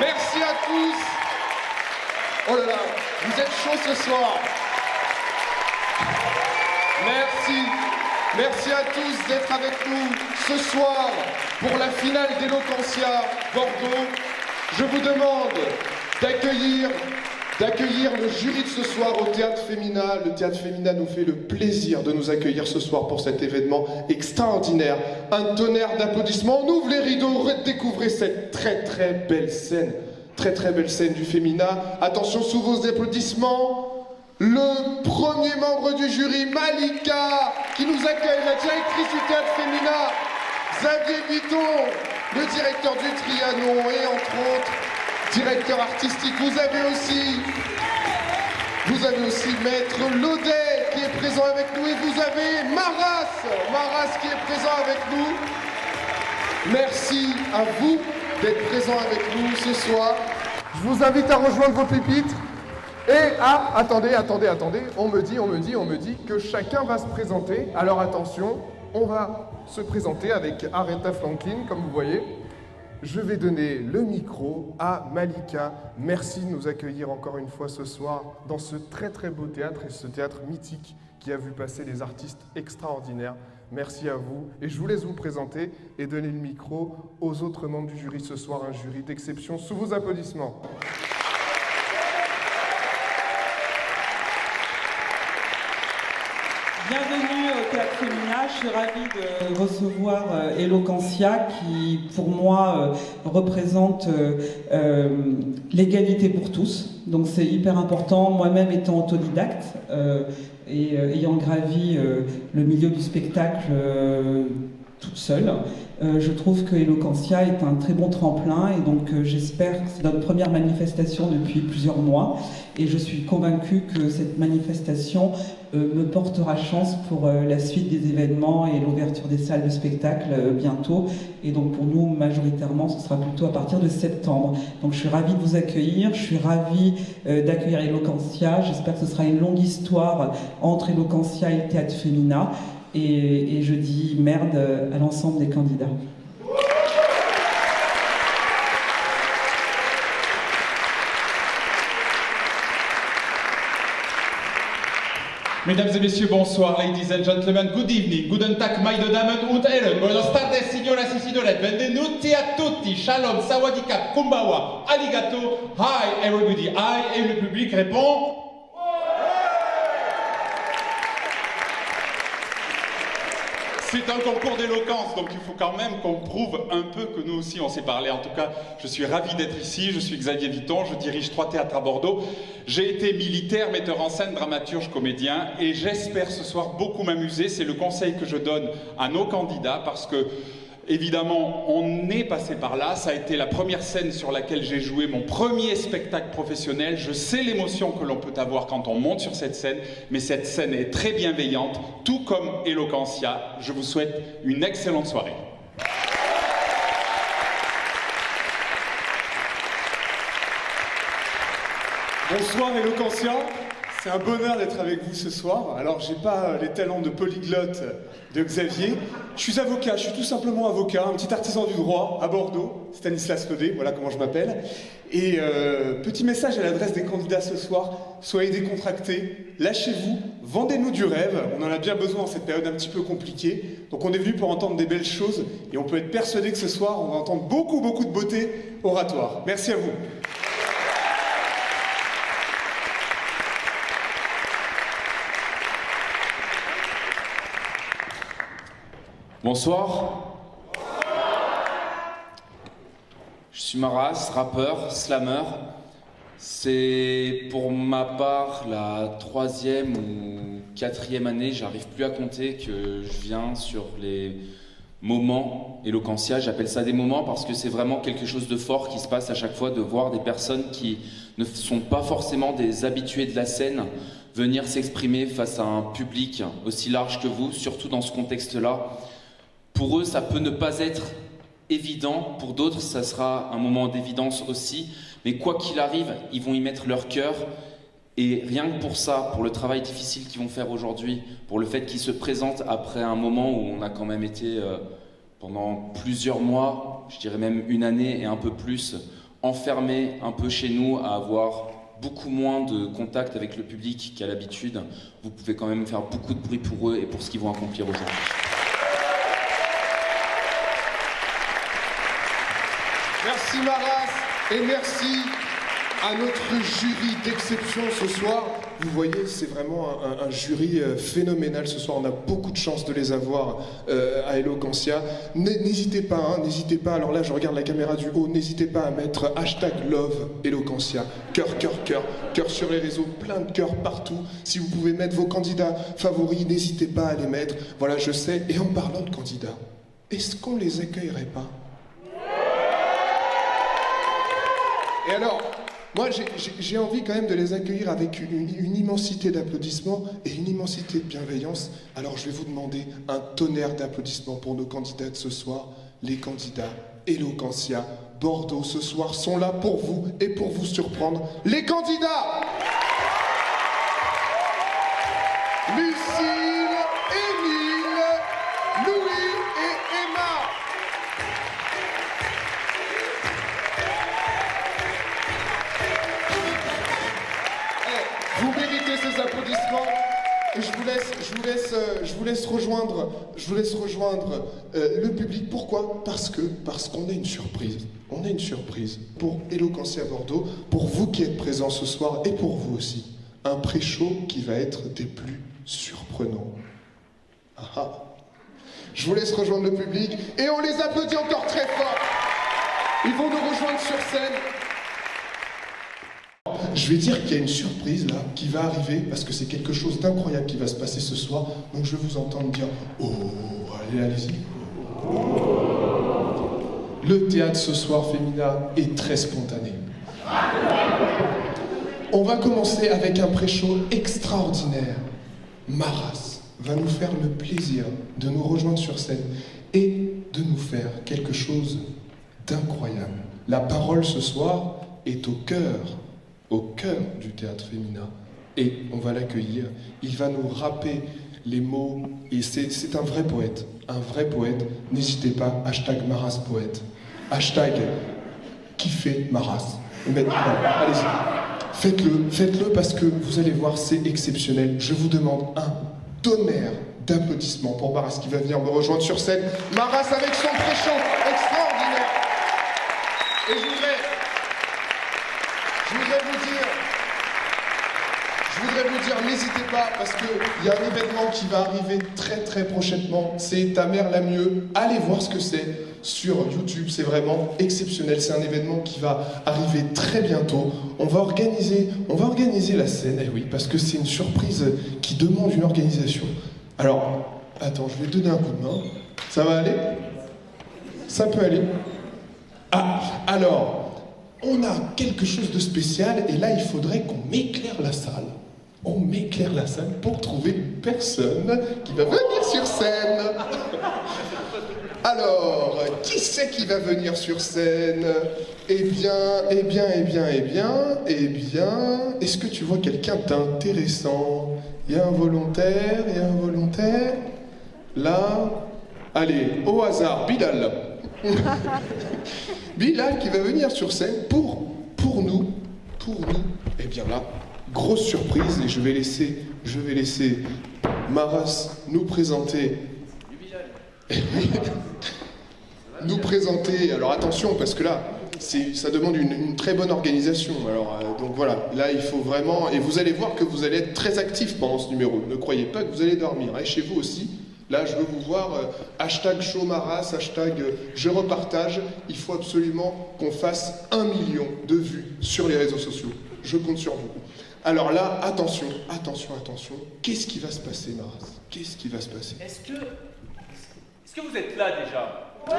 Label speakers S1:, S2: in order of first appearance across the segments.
S1: Merci à tous. Oh là là, vous êtes chauds ce soir. Merci. Merci à tous d'être avec nous ce soir pour la finale d'Eloquentia Bordeaux. Je vous demande d'accueillir le jury de ce soir au Théâtre Fémina. Le Théâtre Fémina nous fait le plaisir de nous accueillir ce soir pour cet événement extraordinaire. Un tonnerre d'applaudissements. On ouvre les rideaux, redécouvrez cette très belle scène. Très belle scène du Fémina. Attention sous vos applaudissements. Le premier membre du jury, Malika, qui nous accueille, la directrice du Théâtre Fémina, Xavier Vuitton, le directeur du Trianon et entre autres, directeur artistique. Vous avez aussi Maître Laudet qui est présent avec nous et vous avez Maras qui est présent avec nous. Merci à vous d'être présent avec nous ce soir. Je vous invite à rejoindre vos pupitres. Et attendez, on me dit que chacun va se présenter. Alors attention, on va se présenter avec Aretha Franklin, comme vous voyez. Je vais donner le micro à Malika. Merci de nous accueillir encore une fois ce soir dans ce très beau théâtre et ce théâtre mythique qui a vu passer des artistes extraordinaires. Merci à vous. Et je vous laisse vous présenter et donner le micro aux autres membres du jury ce soir, un jury d'exception sous vos applaudissements.
S2: Bienvenue au Théâtre Fémina, je suis ravie de recevoir Eloquentia qui pour moi représente l'égalité pour tous, donc c'est hyper important, moi-même étant autodidacte et ayant gravi le milieu du spectacle toute seule. Je trouve que Eloquentia est un très bon tremplin et donc j'espère que c'est notre première manifestation depuis plusieurs mois et je suis convaincue que cette manifestation me portera chance pour la suite des événements et l'ouverture des salles de spectacle bientôt et donc pour nous majoritairement ce sera plutôt à partir de septembre. Donc je suis ravie de vous accueillir, je suis ravie d'accueillir Eloquentia, j'espère que ce sera une longue histoire entre Eloquentia et le Théâtre Fémina. Et je dis merde à l'ensemble des candidats.
S3: Mesdames et messieurs, bonsoir, ladies and gentlemen, good evening, guten Tag, meine Damen und Herren, buenas tardes, signoras y señores, benvenuti a tutti, shalom, sawadika, kumbawa, arigato, hi everybody, hi, et le public répond. C'est un concours d'éloquence, donc il faut quand même qu'on prouve un peu que nous aussi on sait parler. En tout cas, je suis ravi d'être ici, je suis Xavier Vuitton, je dirige 3 théâtres à Bordeaux. J'ai été militaire, metteur en scène, dramaturge, comédien, et j'espère ce soir beaucoup m'amuser. C'est le conseil que je donne à nos candidats, parce que évidemment, on est passé par là. Ça a été la première scène sur laquelle j'ai joué mon premier spectacle professionnel. Je sais l'émotion que l'on peut avoir quand on monte sur cette scène, mais cette scène est très bienveillante, tout comme Eloquentia. Je vous souhaite une excellente soirée.
S4: Bonsoir Eloquentia. C'est un bonheur d'être avec vous ce soir. Alors, j'ai pas les talents de polyglotte de Xavier. Je suis avocat, je suis tout simplement avocat, un petit artisan du droit à Bordeaux, Stanislas Laudet, voilà comment je m'appelle. Et petit message à l'adresse des candidats ce soir, soyez décontractés, lâchez-vous, vendez-nous du rêve. On en a bien besoin en cette période un petit peu compliquée. Donc on est venu pour entendre des belles choses et on peut être persuadé que ce soir, on va entendre beaucoup de beauté oratoire. Merci à vous.
S5: Bonsoir. Je suis Maras, rappeur, slammer. C'est pour ma part la 3e ou 4e année, j'arrive plus à compter, que je viens sur les moments Eloquentia. J'appelle ça des moments parce que c'est vraiment quelque chose de fort qui se passe à chaque fois, de voir des personnes qui ne sont pas forcément des habitués de la scène venir s'exprimer face à un public aussi large que vous, surtout dans ce contexte-là. Pour eux, ça peut ne pas être évident. Pour d'autres, ça sera un moment d'évidence aussi. Mais quoi qu'il arrive, ils vont y mettre leur cœur. Et rien que pour ça, pour le travail difficile qu'ils vont faire aujourd'hui, pour le fait qu'ils se présentent après un moment où on a quand même été pendant plusieurs mois, je dirais même une année et un peu plus, enfermés un peu chez nous, à avoir beaucoup moins de contact avec le public qu'à l'habitude, vous pouvez quand même faire beaucoup de bruit pour eux et pour ce qu'ils vont accomplir aujourd'hui.
S1: Merci Maras et merci à notre jury d'exception ce soir. Vous voyez, c'est vraiment un jury phénoménal ce soir. On a beaucoup de chance de les avoir à Eloquentia. N'hésitez pas, hein, n'hésitez pas. Alors là, je regarde la caméra du haut. N'hésitez pas à mettre #love Eloquentia. Cœur, cœur, cœur. Cœur sur les réseaux, plein de cœurs partout. Si vous pouvez mettre vos candidats favoris, n'hésitez pas à les mettre. Voilà, je sais. Et en parlant de candidats, est-ce qu'on les accueillerait pas ? Et alors, moi, j'ai envie quand même de les accueillir avec une immensité d'applaudissements et une immensité de bienveillance. Alors, je vais vous demander un tonnerre d'applaudissements pour nos candidats de ce soir. Les candidats Eloquentia Bordeaux ce soir sont là pour vous et pour vous surprendre. Les candidats Lucille, Émile, Louis et Emma. Vous méritez ces applaudissements et je vous laisse rejoindre le public. Pourquoi ? Parce qu'on a une surprise. On a une surprise pour Eloquentia Bordeaux, pour vous qui êtes présents ce soir et pour vous aussi. Un pré-show qui va être des plus surprenants. Ah ah. Je vous laisse rejoindre le public et on les applaudit encore très fort. Ils vont nous rejoindre sur scène. Je vais dire qu'il y a une surprise là qui va arriver parce que c'est quelque chose d'incroyable qui va se passer ce soir. Donc je vais vous entendre dire « Oh, allez-y ». Le théâtre ce soir, Femina, est très spontané. On va commencer avec un pré-show extraordinaire. Maras va nous faire le plaisir de nous rejoindre sur scène et de nous faire quelque chose d'incroyable. La parole ce soir est au cœur du théâtre Femina. Et on va l'accueillir. Il va nous rapper les mots. Et c'est un vrai poète. Un vrai poète. N'hésitez pas, #MarasPoète. #kiffez Maras. Allez-y. Faites-le parce que vous allez voir, c'est exceptionnel. Je vous demande un tonnerre d'applaudissements pour Maras qui va venir me rejoindre sur scène. Maras avec son pré-show extraordinaire. Et je voudrais vous dire, n'hésitez pas, parce qu'il y a un événement qui va arriver très très prochainement, c'est Ta mère la mieux. Allez voir ce que c'est sur YouTube, c'est vraiment exceptionnel, c'est un événement qui va arriver très bientôt. On va organiser la scène, eh oui, parce que c'est une surprise qui demande une organisation. Alors, attends, je vais donner un coup de main, ça va aller ? Ça peut aller ? Ah, alors... on a quelque chose de spécial et là il faudrait qu'on m'éclaire la salle. On m'éclaire la salle pour trouver une personne qui va venir sur scène. Alors, qui c'est qui va venir sur scène ? Eh bien, est-ce que tu vois quelqu'un d'intéressant ? Il y a un volontaire, Là, allez, au hasard, Bilal. Bilal qui va venir sur scène pour nous. Eh bien là, grosse surprise et je vais laisser Maras nous présenter. Alors attention parce que là, ça demande une très bonne organisation. Alors donc voilà, là il faut vraiment, et vous allez voir que vous allez être très actifs pendant ce numéro. Ne croyez pas que vous allez dormir, et chez vous aussi. Là, je veux vous voir, #showmaras, je repartage. Il faut absolument qu'on fasse 1 million de vues sur les réseaux sociaux. Je compte sur vous. Alors là, attention. Qu'est-ce qui va se passer, Maras ? Qu'est-ce qui va se passer ?
S6: Est-ce que vous êtes là déjà ? Ouais.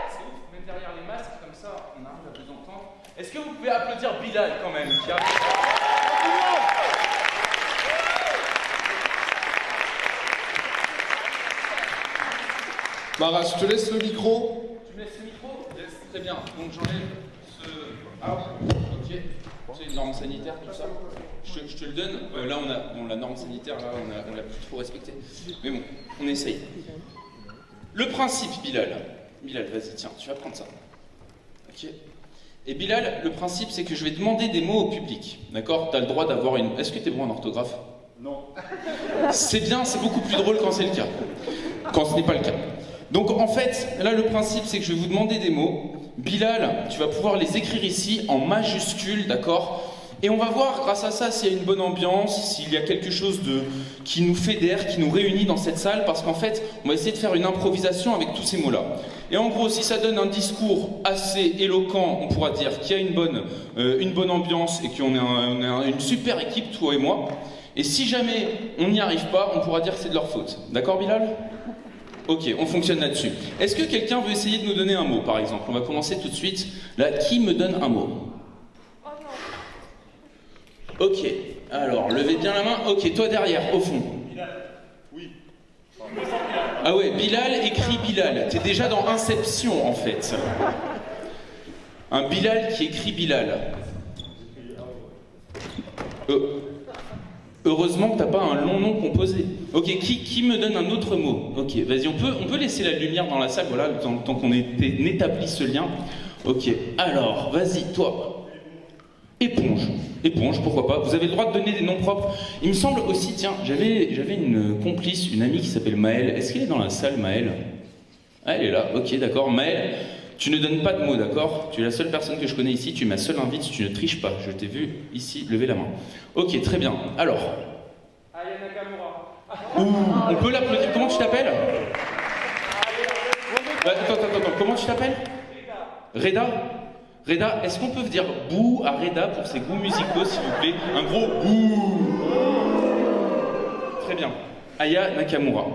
S6: C'est ouf, même derrière les masques, comme ça, on arrive à vous entendre. Est-ce que vous pouvez applaudir Bilal quand même qui arrive...
S1: Maras, je te laisse le micro.
S6: Tu me laisses le micro ?
S5: Yes, très bien. Donc j'enlève ce... Ah oui, ok. C'est une norme sanitaire, tout ça. Je te le donne. Là, la norme sanitaire, là, on l'a plus trop respectée. Mais bon, on essaye. Le principe, Bilal. Bilal, vas-y, tiens, tu vas prendre ça. Ok. Et Bilal, le principe, c'est que je vais demander des mots au public. D'accord? Tu as le droit d'avoir une... Est-ce que tu es bon en orthographe?
S3: Non.
S5: C'est bien, c'est beaucoup plus drôle quand c'est le cas. Quand ce n'est pas le cas. Donc en fait, là le principe c'est que je vais vous demander des mots. Bilal, tu vas pouvoir les écrire ici en majuscules, d'accord? Et on va voir grâce à ça s'il y a une bonne ambiance, s'il y a quelque chose qui nous fédère, qui nous réunit dans cette salle, parce qu'en fait, on va essayer de faire une improvisation avec tous ces mots-là. Et en gros, si ça donne un discours assez éloquent, on pourra dire qu'il y a une bonne ambiance et qu'on est une super équipe, toi et moi. Et si jamais on n'y arrive pas, on pourra dire que c'est de leur faute. D'accord, Bilal? Ok, on fonctionne là-dessus. Est-ce que quelqu'un veut essayer de nous donner un mot, par exemple? On va commencer tout de suite. Là, qui me donne un mot? Ok, alors, levez bien la main. Ok, toi derrière, au fond.
S3: Bilal. Oui.
S5: Ah ouais, Bilal écrit Bilal. T'es déjà dans Inception, en fait. Un Bilal qui écrit Bilal. Heureusement que t'as pas un long nom composé. Ok, qui me donne un autre mot? Ok, vas-y, on peut laisser la lumière dans la salle, voilà, le temps qu'on établit ce lien. Ok, alors, vas-y, toi. Éponge. Éponge, pourquoi pas. Vous avez le droit de donner des noms propres. Il me semble aussi, tiens, j'avais une complice, une amie qui s'appelle Maëlle. Est-ce qu'elle est dans la salle, Maëlle? Ah, elle est là, ok, d'accord. Maëlle, tu ne donnes pas de mots, d'accord? Tu es la seule personne que je connais ici, tu es ma seule invite, tu ne triches pas. Je t'ai vu ici lever la main. Ok, très bien. Alors.
S6: Aya Nakamura.
S5: On peut l'applaudir. Comment tu t'appelles? Attends, comment tu t'appelles? Reda. Reda, est-ce qu'on peut dire bouh à Reda pour ses goûts musicaux, s'il vous plaît? Un gros bouh. Très bien. Aya Nakamura.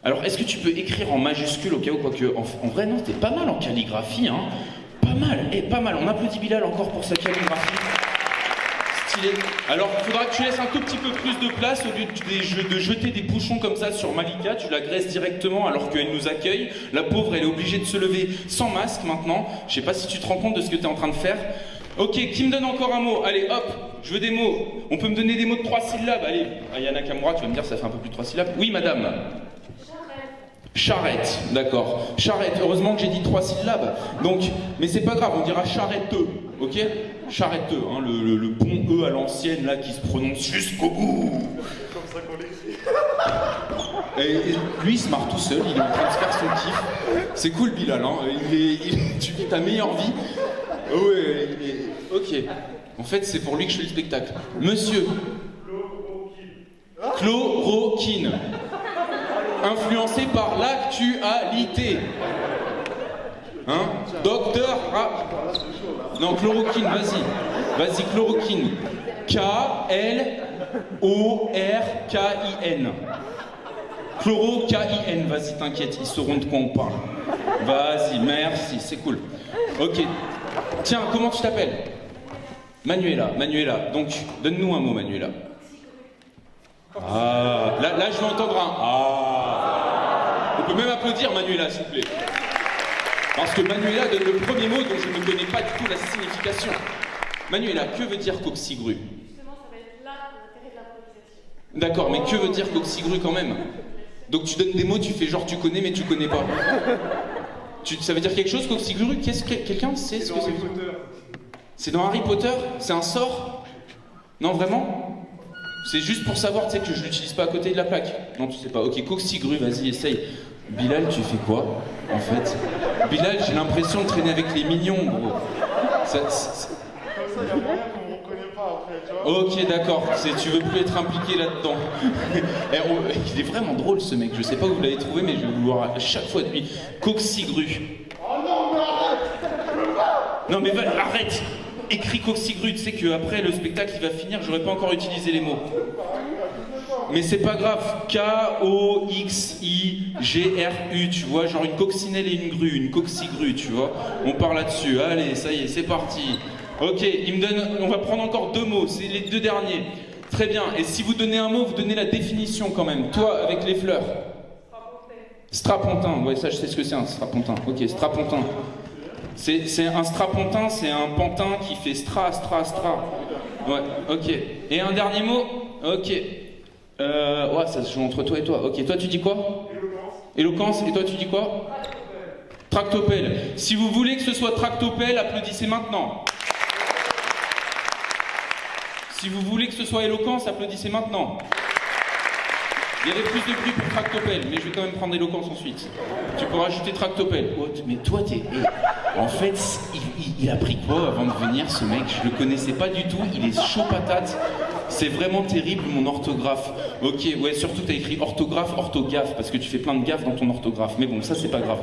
S5: Alors, est-ce que tu peux écrire en majuscule au cas où, quoique, en vrai, non, t'es pas mal en calligraphie, hein? Pas mal, pas mal. On applaudit Bilal encore pour sa calligraphie. Stylé. Alors, il faudra que tu laisses un tout petit peu plus de place au lieu de jeter des bouchons comme ça sur Malika. Tu l'agresses directement alors qu'elle nous accueille. La pauvre, elle est obligée de se lever sans masque maintenant. Je sais pas si tu te rends compte de ce que tu es en train de faire. Ok, qui me donne encore un mot? Allez, hop, je veux des mots. On peut me donner des mots de 3 syllabes. Allez, Aya Nakamura, tu vas me dire ça fait un peu plus de 3 syllabes. Oui, madame. Charrette, d'accord. Charrette, heureusement que j'ai dit 3 syllabes. Donc, mais c'est pas grave, on dira charretteux, ok? Charretteux, hein, le bon E à l'ancienne là qui se prononce jusqu'au bout.
S3: C'est comme ça qu'on l'écrit.
S5: Et lui il se marre tout seul, il est en train de se faire son kiff. C'est cool Bilal, hein. Tu vis ta meilleure vie. Ouais, ok. En fait, c'est pour lui que je fais le spectacle. Monsieur. Chloroquine. Influencé par l'actualité. Hein? Docteur... Non, chloroquine, vas-y. Vas-y, chloroquine. K-L-O-R-K-I-N. Chloro-K-I-N. Vas-y, t'inquiète, ils sauront de quoi on parle. Vas-y, merci, c'est cool. Ok. Tiens, comment tu t'appelles? Manuela. Manuela. Donc, donne-nous un mot, Manuela. Ah, là je vais entendre un ah. On peut même applaudir Manuela, s'il vous plaît. Parce que Manuela donne le premier mot dont je ne connais pas du tout la signification. Manuela, que veut dire coxigru?
S7: Justement, ça va être là l'intérêt de l'improvisation.
S5: D'accord, mais que veut dire coxigru quand même? Donc tu donnes des mots, tu fais genre tu connais mais tu connais pas. Ça veut dire quelque chose, coxigru? Qu'est-ce que quelqu'un sait ce que c'est? C'est dans Harry Potter? C'est un sort? Non, vraiment? C'est juste pour savoir, tu sais, que je l'utilise pas à côté de la plaque. Non, tu sais pas. Ok, coxigru, vas-y, essaye. Bilal, tu fais quoi, en fait? Bilal, j'ai l'impression de traîner avec les mignons, gros.
S3: Comme ça, il y a moyen qu'on ne reconnaît pas après, tu vois.
S5: Ok, d'accord. Tu veux plus être impliqué là-dedans. Il est vraiment drôle, ce mec. Je sais pas où vous l'avez trouvé, mais je vais vouloir à chaque fois de lui. Coxigru.
S3: Oh non, mais arrête!
S5: Non, mais arrête! Écris coxigru, tu sais qu'après le spectacle il va finir, j'aurais pas encore utilisé les mots. Mais c'est pas grave, K-O-X-I-G-R-U, tu vois, genre une coccinelle et une grue, une coxigru, tu vois. On part là-dessus, allez, ça y est, c'est parti. Ok, on va prendre encore 2 mots, c'est les 2 derniers. Très bien, et si vous donnez un mot, vous donnez la définition quand même. Toi, avec les fleurs. Strapontin, ouais, ça je sais ce que c'est un strapontin. Ok, strapontin. C'est un strapontin, c'est un pantin qui fait stra. Ouais, ok. Et un dernier mot? Ok. Ouais, ça se joue entre toi et toi. Ok, toi tu dis quoi? Éloquence. Et toi tu dis quoi? Tractopelle. Si vous voulez que ce soit Tractopelle, applaudissez maintenant. Si vous voulez que ce soit Éloquence, applaudissez maintenant. Il y avait plus de bruit pour Tractopelle, mais je vais quand même prendre Éloquence ensuite. Tu pourras ajouter Tractopelle. Oh, mais toi, t'es... En fait, il a pris quoi avant de venir, ce mec? Je le connaissais pas du tout, il est chaud patate. C'est vraiment terrible, mon orthographe. Ok, ouais, surtout t'as écrit orthographe, orthogaffe, parce que tu fais plein de gaffes dans ton orthographe. Mais bon, ça, c'est pas grave.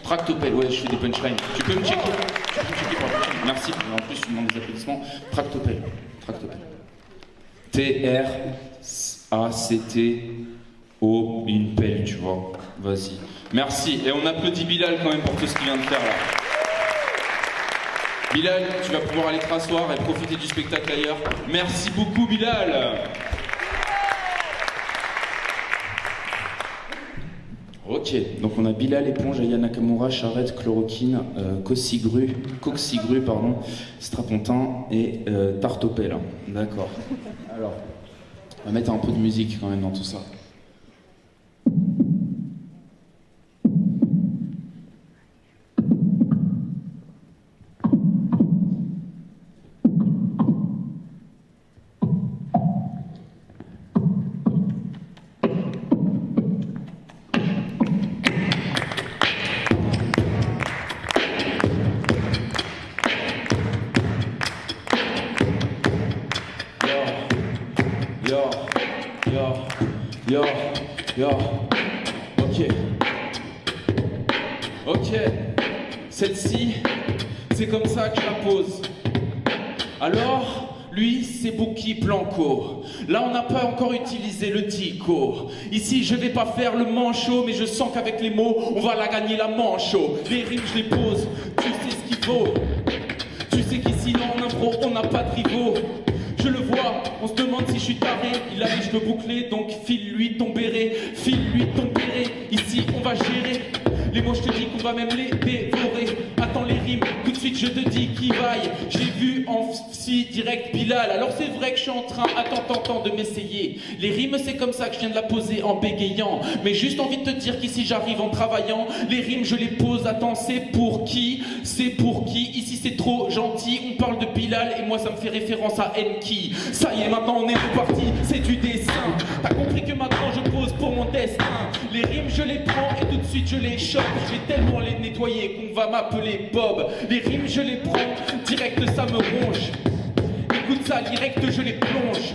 S5: Tractopelle, ouais, je fais des punchlines. Tu peux me checker? Tu peux me checker pour la prochaine? Merci, en plus, je demande des applaudissements. Tractopelle. Tractopelle. T-R-A-C-T-O, une pelle, tu vois. Vas-y. Merci. Et on applaudit Bilal quand même pour tout ce qu'il vient de faire là. Bilal, tu vas pouvoir aller te rasseoir et profiter du spectacle ailleurs. Merci beaucoup, Bilal. Ok, donc on a Bilal, Éponge, Aya Nakamura, Charrette, Chloroquine, Coxigru, pardon, Strapontin et Tartopelle. D'accord. Alors, on va mettre un peu de musique quand même dans tout ça. Ok, celle-ci, c'est comme ça que je la pose. Alors, lui, c'est Bouki Blanco. Là, on n'a pas encore utilisé le dico. Ici, je vais pas faire le manchot, mais je sens qu'avec les mots, on va la gagner la manchot. Les rimes, je les pose, tu sais ce qu'il faut. Tu sais qu'ici, en impro, on n'a pas de rivaux. Je le vois, on se demande si je suis taré. Il a les cheveux bouclés, donc file-lui ton béret. File-lui ton béret, ici, on va gérer. Les mots, je te dis qu'on va même les dévorer. Attends les rimes, tout de suite je te dis qui vaille. J'ai vu en psy direct Bilal. Alors c'est vrai que je suis en train, attends de m'essayer. Les rimes c'est comme ça que je viens de la poser en bégayant. Mais juste envie de te dire qu'ici j'arrive en travaillant. Les rimes je les pose, attends c'est pour qui? C'est pour qui? Ici c'est trop gentil, on parle de Bilal et moi ça me fait référence à Enki. Ça y est maintenant on est reparti, c'est du dessin. T'as compris que maintenant je pose pour mon destin. Les rimes je les prends et tout de suite je les chope. Je vais tellement les nettoyer qu'on va m'appeler Bob. Les rimes je les prends, direct ça me ronge. Écoute ça, direct je les plonge.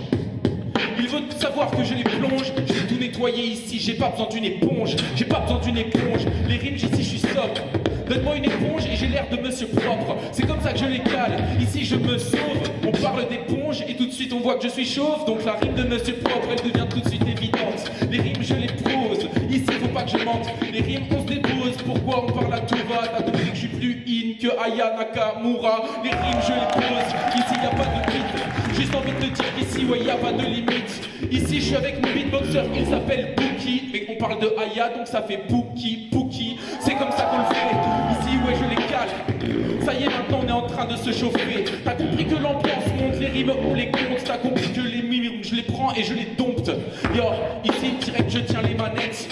S5: Il veut savoir que je les plonge. Je vais tout nettoyer ici, j'ai pas besoin d'une éponge. J'ai pas besoin d'une éponge. Les rimes ici je suis sobre. Donne-moi une éponge et j'ai l'air de monsieur propre. C'est comme ça que je les cale. Ici je me sauve. On parle d'éponge et tout de suite on voit que je suis chauve. Donc la rime de monsieur propre elle devient tout de suite évidente. Les rimes je les pose. Ici faut pas que je mente. Les rimes on se dépose. Pourquoi on parle à tout va? T'as compris que je suis plus in que Aya Nakamura. Les rimes je les pose. Ici y a pas de beat. Juste envie de te dire qu'ici ouais y a pas de limite. Ici je suis avec mon beatboxer, il s'appelle Bouki. Mais on parle de Aya donc ça fait Bouki. C'est comme ça qu'on le fait. Ici ouais je les cale. Ça y est maintenant on est en train de se chauffer. T'as compris que l'ambiance monte, les rimes on les compte. T'as compris que les mimes je les prends et je les dompte. Yo, ici direct je tiens les manettes.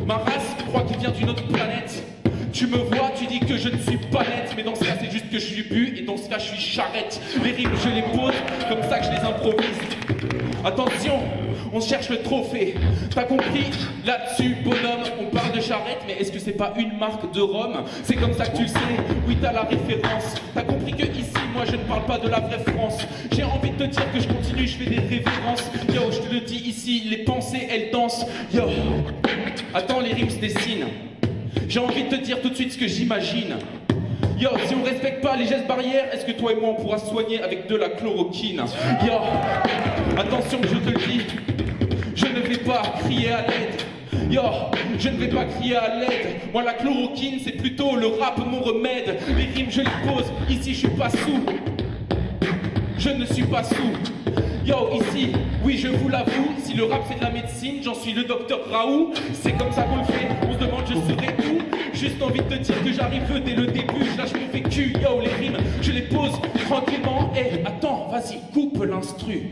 S5: Ma race croit qu'il vient d'une autre planète. Tu me vois, tu dis que je ne suis pas net. Mais dans ce cas c'est juste que je suis bu. Et dans ce cas je suis charrette. Les rimes je les pose, comme ça que je les improvise. Attention, on cherche le trophée. T'as compris? Là-dessus, bonhomme, on parle de charrette, mais est-ce que c'est pas une marque de rhum? C'est comme ça que tu le sais, oui t'as la référence. T'as compris que ici, moi je ne parle pas de la vraie France. J'ai envie de te dire que je continue, je fais des révérences. Yo, je te le dis ici, les pensées elles dansent. Yo, attends les rimes se dessinent. J'ai envie de te dire tout de suite ce que j'imagine. Yo, si on respecte pas les gestes barrières, est-ce que toi et moi on pourra se soigner avec de la chloroquine? Yo, attention je te le dis, je ne vais pas crier à l'aide. Yo, je ne vais pas crier à l'aide. Moi la chloroquine c'est plutôt le rap mon remède. Les rimes je les pose, ici je suis pas sous. Je ne suis pas sous. Yo, ici, oui je vous l'avoue, si le rap c'est de la médecine, j'en suis le docteur Raoult. C'est comme ça qu'on le fait, on se demande je serai où? Je
S6: Juste envie de te dire que j'arrive dès le début, je lâche mon vécu, yo, les rimes, je les pose tranquillement. Attends, vas-y, coupe l'instru,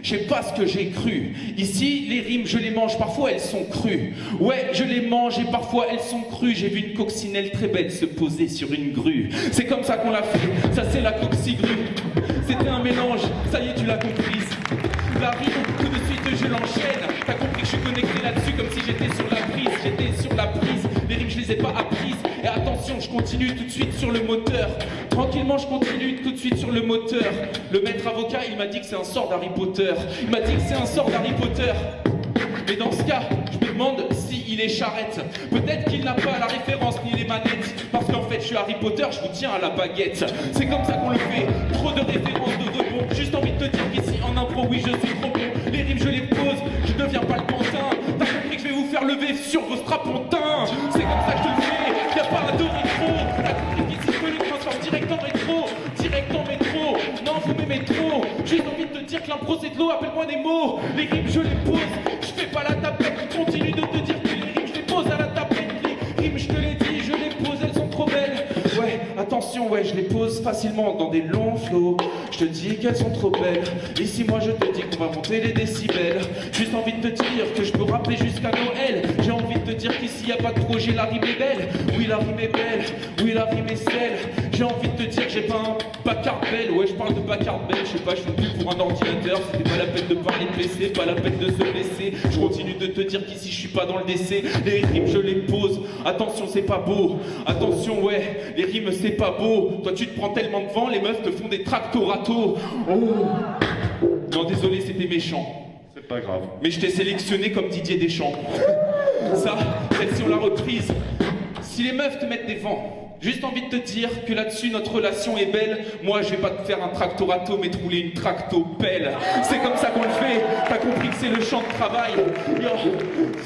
S6: je sais pas ce que j'ai cru. Ici, les rimes, je les mange, parfois elles sont crues. Ouais, je les mange et parfois elles sont crues. J'ai vu une coccinelle très belle se poser sur une grue. C'est comme ça qu'on l'a fait, ça c'est la coccigrue. C'était un mélange, ça y est, tu l'as comprise. La rime, tout de suite je l'enchaîne. T'as compris que je suis connecté là-dessus comme si j'étais sur la prise, Les rimes, je les ai pas apprises. Et attention, je continue tout de suite sur le moteur. Tranquillement, je continue tout de suite sur le moteur. Le maître avocat, il m'a dit que c'est un sort d'Harry Potter. Mais dans ce cas, je me demande s'il est charrette. Peut-être qu'il n'a pas la référence ni les manettes. Parce qu'en fait, je suis Harry Potter, je vous tiens à la baguette. C'est comme ça qu'on le fait, trop de références de rebond. Juste envie de te dire qu'ici en impro, oui, je suis trop bon. Les rimes, je les pose, je deviens pas le pantin. T'as compris que je vais vous faire lever sur vos strapontins. C'est comme ça que je le fais, y'a pas de rétro. T'as compris qu'ici, je me le transforme direct en métro. Non, vous m'aimez trop. J'ai envie de te dire que l'impro c'est de l'eau, appelle-moi des mots. Les rimes, je les pose, je fais pas la tapette. Continue de te dire que les rimes, je les pose à la tapette. Les rimes, je te l'ai dit, je les pose, elles sont trop belles. Ouais, attention, ouais, je les pose facilement dans des longs flots. Je te dis qu'elles sont trop belles. Ici, moi, je te dis qu'on va monter les décibels. Juste envie de te dire que je peux rapper jusqu'à Noël. J'ai envie de te dire qu'ici, y a pas de projet, la rime est belle. Oui, la rime est belle, oui, la rime est celle. J'ai envie de te dire que j'ai pas un Packard Bell. Ouais, je parle de Packard Bell, je sais pas, je suis plus pour un ordinateur. C'était pas la peine de parler de PC, pas la peine de se blesser. Je continue de te dire qu'ici, je suis pas dans le décès. Les rimes, je les pose. Attention, c'est pas beau. Attention, ouais, les rimes, c'est pas beau. Toi, tu te prends tellement de vent, les meufs te font des tractoratos. Oh. Non, désolé, c'était méchant.
S3: C'est pas grave.
S6: Mais je t'ai sélectionné comme Didier Deschamps. Ça, celle-ci, on l'a reprise. Si les meufs te mettent des vents, juste envie de te dire que là-dessus notre relation est belle. Moi je vais pas te faire un tractorato mais te rouler une tractopelle. C'est comme ça qu'on le fait, t'as compris que c'est le champ de travail. Yo,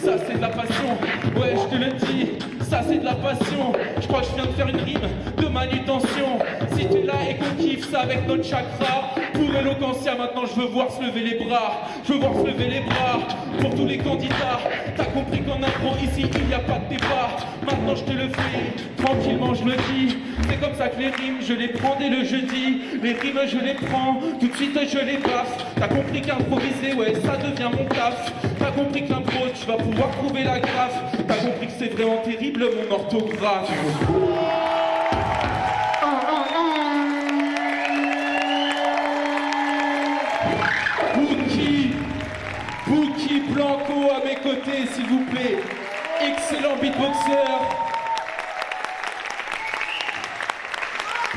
S6: ça c'est de la passion, ouais je te le dis, ça c'est de la passion. Je crois que je viens de faire une rime de manutention. Si t'es là et qu'on kiffe ça avec notre chakra, pour Eloquentia maintenant je veux voir se lever les bras. Je veux voir se lever les bras pour tous les candidats. T'as compris qu'en impro ici il n'y a pas de débat. Maintenant je te le fais, tranquillement je le dis. C'est comme ça que les rimes je les prends dès le jeudi. Les rimes je les prends, tout de suite je les baffe. T'as compris qu'improviser ouais ça devient mon taf. T'as compris que l'impro tu vas pouvoir trouver la graffe. T'as compris que c'est vraiment terrible mon orthographe. Bouki Blanco à mes côtés s'il vous plaît. Excellent beatboxer.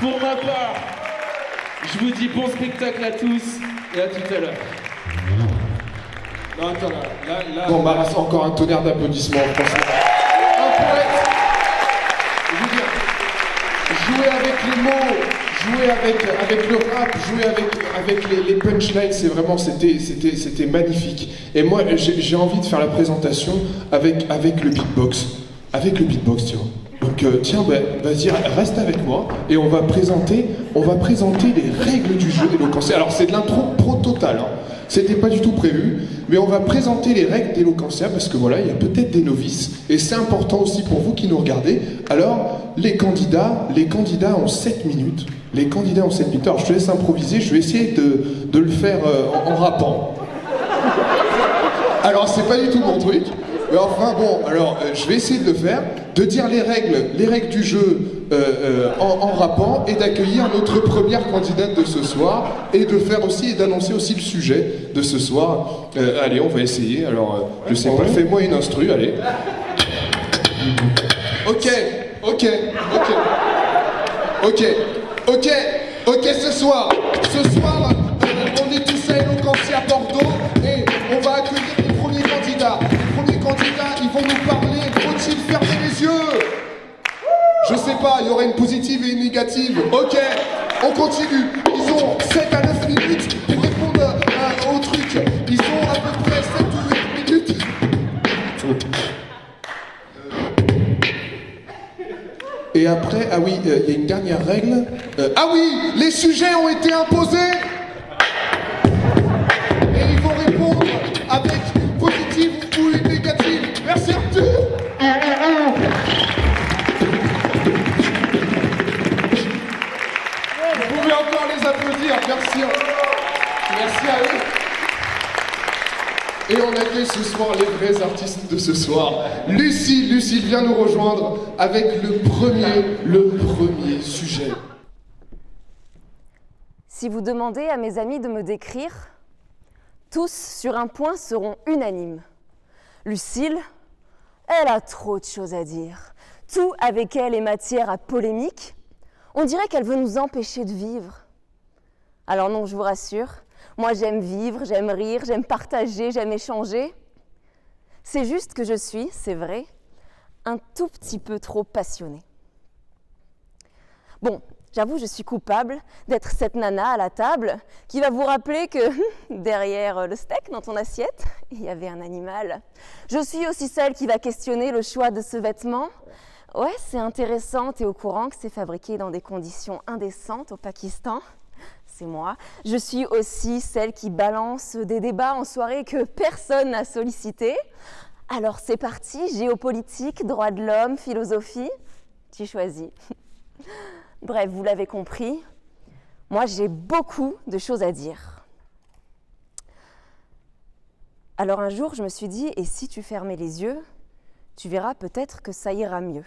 S6: Pour ma part, je vous dis bon spectacle à tous et à tout à l'heure.
S1: Non, attends, là... Bon, Maras, encore un tonnerre d'applaudissements, franchement. Un poète. Je veux dire, jouer avec les mots, jouer avec le rap, jouer avec les punchlines, c'est vraiment, c'était magnifique. Et moi, j'ai envie de faire la présentation avec le beatbox. Avec le beatbox, tu vois. Donc tiens, vas-y, reste avec moi et on va présenter les règles du jeu d'Eloquentia. Alors c'est de l'intro pro total, hein. C'était pas du tout prévu, mais on va présenter les règles d'Eloquentia parce que voilà, il y a peut-être des novices et c'est important aussi pour vous qui nous regardez. Alors les candidats ont 7 minutes. Les candidats ont 7 minutes. Alors je te laisse improviser, je vais essayer de le faire en rappant. Alors c'est pas du tout mon truc. Mais enfin bon, alors je vais essayer de le faire, de dire les règles du jeu en rappant et d'accueillir notre première candidate de ce soir et de faire aussi et d'annoncer aussi le sujet de ce soir. Allez, on va essayer. Alors, je sais pas, fais-moi une instru, allez. Ok, ce soir, on est tous à Eloquentia à Bordeaux et on va accueillir les premiers candidats. Ils vont nous parler, faut-il fermer les yeux? Je sais pas, il y aurait une positive et une négative. Ok, on continue. Ils ont 7 à 9 minutes pour répondre au truc. Ils ont à peu près 7 ou 8 minutes. Et après, ah oui, il y a une dernière règle. Ah oui, les sujets ont été imposés. Et ils vont répondre avec une positive ou une négative. Merci Arthur. Et on accueille ce soir les vrais artistes de ce soir. Lucie vient nous rejoindre avec le premier sujet.
S8: Si vous demandez à mes amis de me décrire, tous sur un point seront unanimes. Lucille, elle a trop de choses à dire. Tout avec elle est matière à polémique. On dirait qu'elle veut nous empêcher de vivre. Alors non, je vous rassure, moi j'aime vivre, j'aime rire, j'aime partager, j'aime échanger. C'est juste que je suis, c'est vrai, un tout petit peu trop passionnée. Bon, j'avoue, je suis coupable d'être cette nana à la table qui va vous rappeler que derrière le steak dans ton assiette, il y avait un animal. Je suis aussi celle qui va questionner le choix de ce vêtement. Ouais, c'est intéressant, t'es au courant que c'est fabriqué dans des conditions indécentes au Pakistan. C'est moi. Je suis aussi celle qui balance des débats en soirée que personne n'a sollicité. Alors c'est parti, géopolitique, droits de l'homme, philosophie. Tu choisis. Bref, vous l'avez compris, moi j'ai beaucoup de choses à dire. Alors un jour, je me suis dit, et si tu fermais les yeux, tu verras peut-être que ça ira mieux.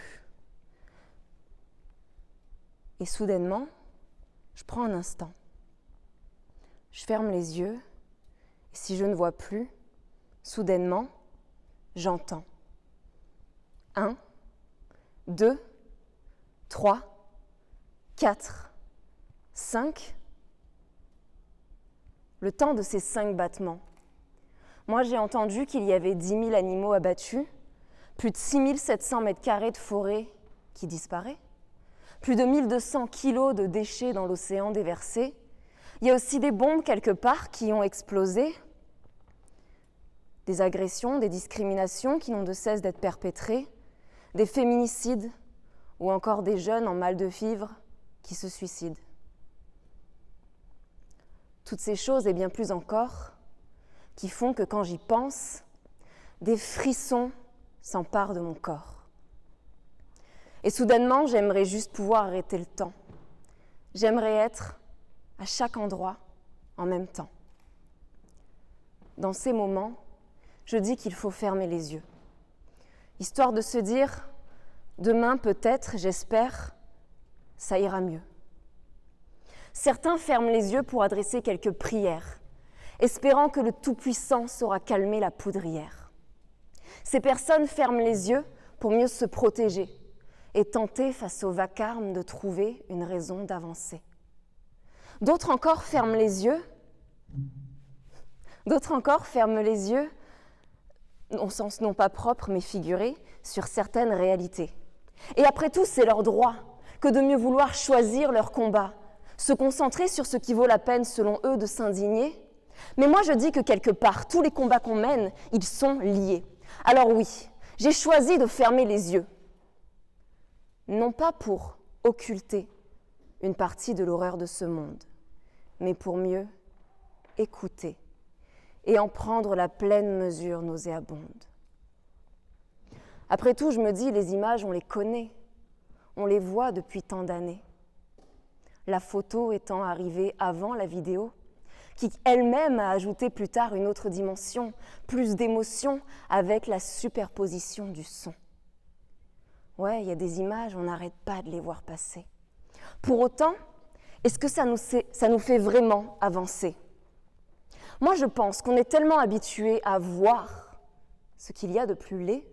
S8: Et soudainement, je prends un instant. Je ferme les yeux, et si je ne vois plus, soudainement, j'entends. 1, 2, 3, 4, 5. Le temps de ces 5 battements. Moi, j'ai entendu qu'il y avait 10 000 animaux abattus, plus de 6 700 mètres carrés de forêt qui disparaît, plus de 1200 kilos de déchets dans l'océan déversés. Il y a aussi des bombes quelque part qui ont explosé, des agressions, des discriminations qui n'ont de cesse d'être perpétrées, des féminicides ou encore des jeunes en mal de vivre qui se suicident. Toutes ces choses et bien plus encore qui font que quand j'y pense, des frissons s'emparent de mon corps. Et soudainement, j'aimerais juste pouvoir arrêter le temps. J'aimerais être à chaque endroit en même temps. Dans ces moments, je dis qu'il faut fermer les yeux, histoire de se dire, demain peut-être, j'espère, ça ira mieux. Certains ferment les yeux pour adresser quelques prières, espérant que le Tout-Puissant saura calmer la poudrière. Ces personnes ferment les yeux pour mieux se protéger et tenter, face au vacarme, de trouver une raison d'avancer. D'autres encore ferment les yeux. Au sens non pas propre mais figuré, sur certaines réalités. Et après tout, c'est leur droit que de mieux vouloir choisir leur combat, se concentrer sur ce qui vaut la peine selon eux de s'indigner. Mais moi je dis que quelque part, tous les combats qu'on mène, ils sont liés. Alors oui, j'ai choisi de fermer les yeux. Non pas pour occulter une partie de l'horreur de ce monde, mais pour mieux écouter et en prendre la pleine mesure nauséabonde. Après tout, je me dis, les images, on les connaît, on les voit depuis tant d'années. La photo étant arrivée avant la vidéo, qui elle-même a ajouté plus tard une autre dimension, plus d'émotion, avec la superposition du son. Ouais, il y a des images, on n'arrête pas de les voir passer. Pour autant, est-ce que ça nous fait vraiment avancer ? Moi, je pense qu'on est tellement habitué à voir ce qu'il y a de plus laid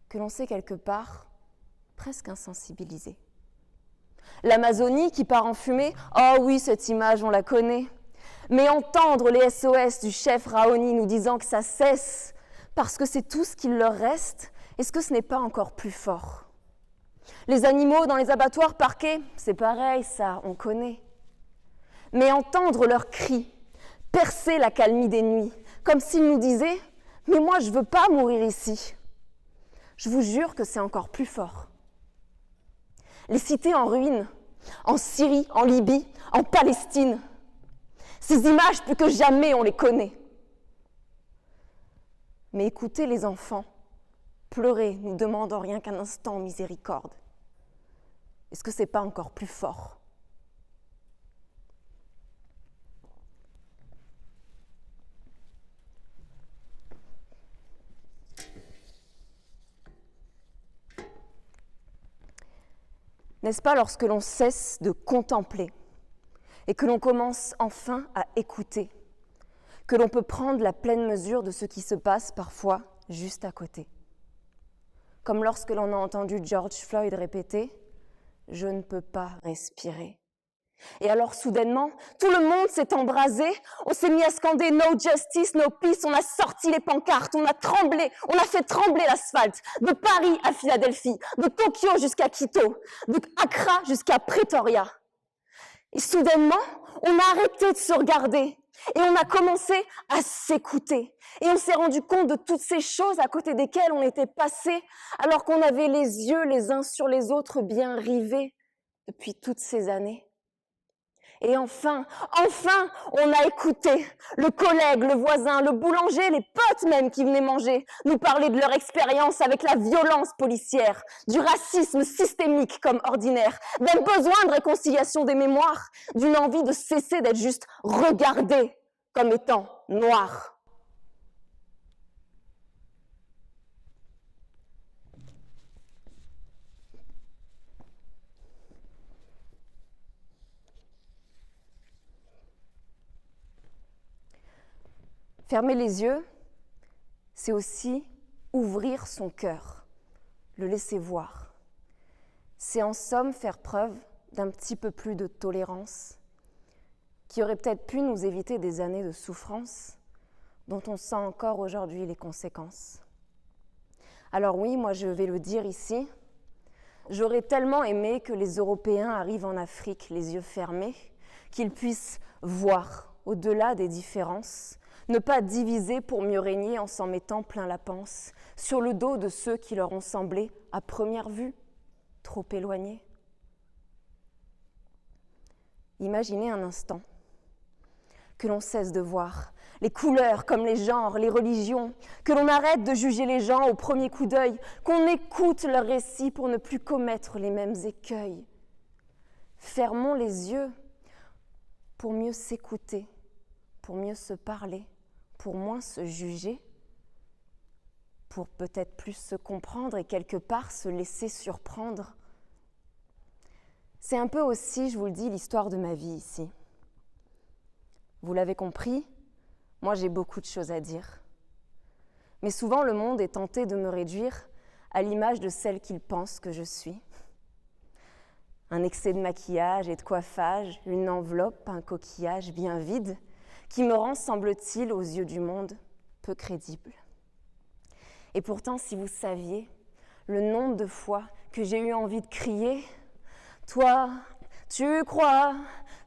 S8: que l'on s'est quelque part presque insensibilisé. L'Amazonie qui part en fumée, oh oui, cette image, on la connaît. Mais entendre les SOS du chef Raoni nous disant que ça cesse parce que c'est tout ce qu'il leur reste, est-ce que ce n'est pas encore plus fort ? Les animaux dans les abattoirs parqués, c'est pareil, ça, on connaît. Mais entendre leurs cris, percer la calmie des nuits, comme s'ils nous disaient « Mais moi, je ne veux pas mourir ici », je vous jure que c'est encore plus fort. Les cités en ruine, en Syrie, en Libye, en Palestine, ces images, plus que jamais, on les connaît. Mais écoutez les enfants, pleurer, nous demandant rien qu'un instant miséricorde. Est-ce que ce n'est pas encore plus fort ? N'est-ce pas lorsque l'on cesse de contempler et que l'on commence enfin à écouter, que l'on peut prendre la pleine mesure de ce qui se passe parfois juste à côté? Comme lorsque l'on a entendu George Floyd répéter « Je ne peux pas respirer ». Et alors soudainement, tout le monde s'est embrasé, on s'est mis à scander « No justice, no peace », on a sorti les pancartes, on a tremblé, on a fait trembler l'asphalte, de Paris à Philadelphie, de Tokyo jusqu'à Quito, de Accra jusqu'à Pretoria. Et soudainement, on a arrêté de se regarder et on a commencé à s'écouter. Et on s'est rendu compte de toutes ces choses à côté desquelles on était passé alors qu'on avait les yeux les uns sur les autres bien rivés depuis toutes ces années. Et enfin, on a écouté le collègue, le voisin, le boulanger, les potes même qui venaient manger, nous parler de leur expérience avec la violence policière, du racisme systémique comme ordinaire, d'un besoin de réconciliation des mémoires, d'une envie de cesser d'être juste regardé comme étant noir. Fermer les yeux, c'est aussi ouvrir son cœur, le laisser voir. C'est en somme faire preuve d'un petit peu plus de tolérance, qui aurait peut-être pu nous éviter des années de souffrance dont on sent encore aujourd'hui les conséquences. Alors oui, moi je vais le dire ici, j'aurais tellement aimé que les Européens arrivent en Afrique les yeux fermés, qu'ils puissent voir au-delà des différences, ne pas diviser pour mieux régner en s'en mettant plein la panse, sur le dos de ceux qui leur ont semblé, à première vue, trop éloignés. Imaginez un instant que l'on cesse de voir les couleurs comme les genres, les religions, que l'on arrête de juger les gens au premier coup d'œil, qu'on écoute leurs récits pour ne plus commettre les mêmes écueils. Fermons les yeux pour mieux s'écouter, pour mieux se parler, pour moins se juger, pour peut-être plus se comprendre et quelque part se laisser surprendre. C'est un peu aussi, je vous le dis, l'histoire de ma vie ici. Vous l'avez compris, moi j'ai beaucoup de choses à dire. Mais souvent le monde est tenté de me réduire à l'image de celle qu'il pense que je suis. Un excès de maquillage et de coiffage, une enveloppe, un coquillage bien vide, qui me rend, semble-t-il, aux yeux du monde, peu crédible. Et pourtant, si vous saviez le nombre de fois que j'ai eu envie de crier « Toi, tu crois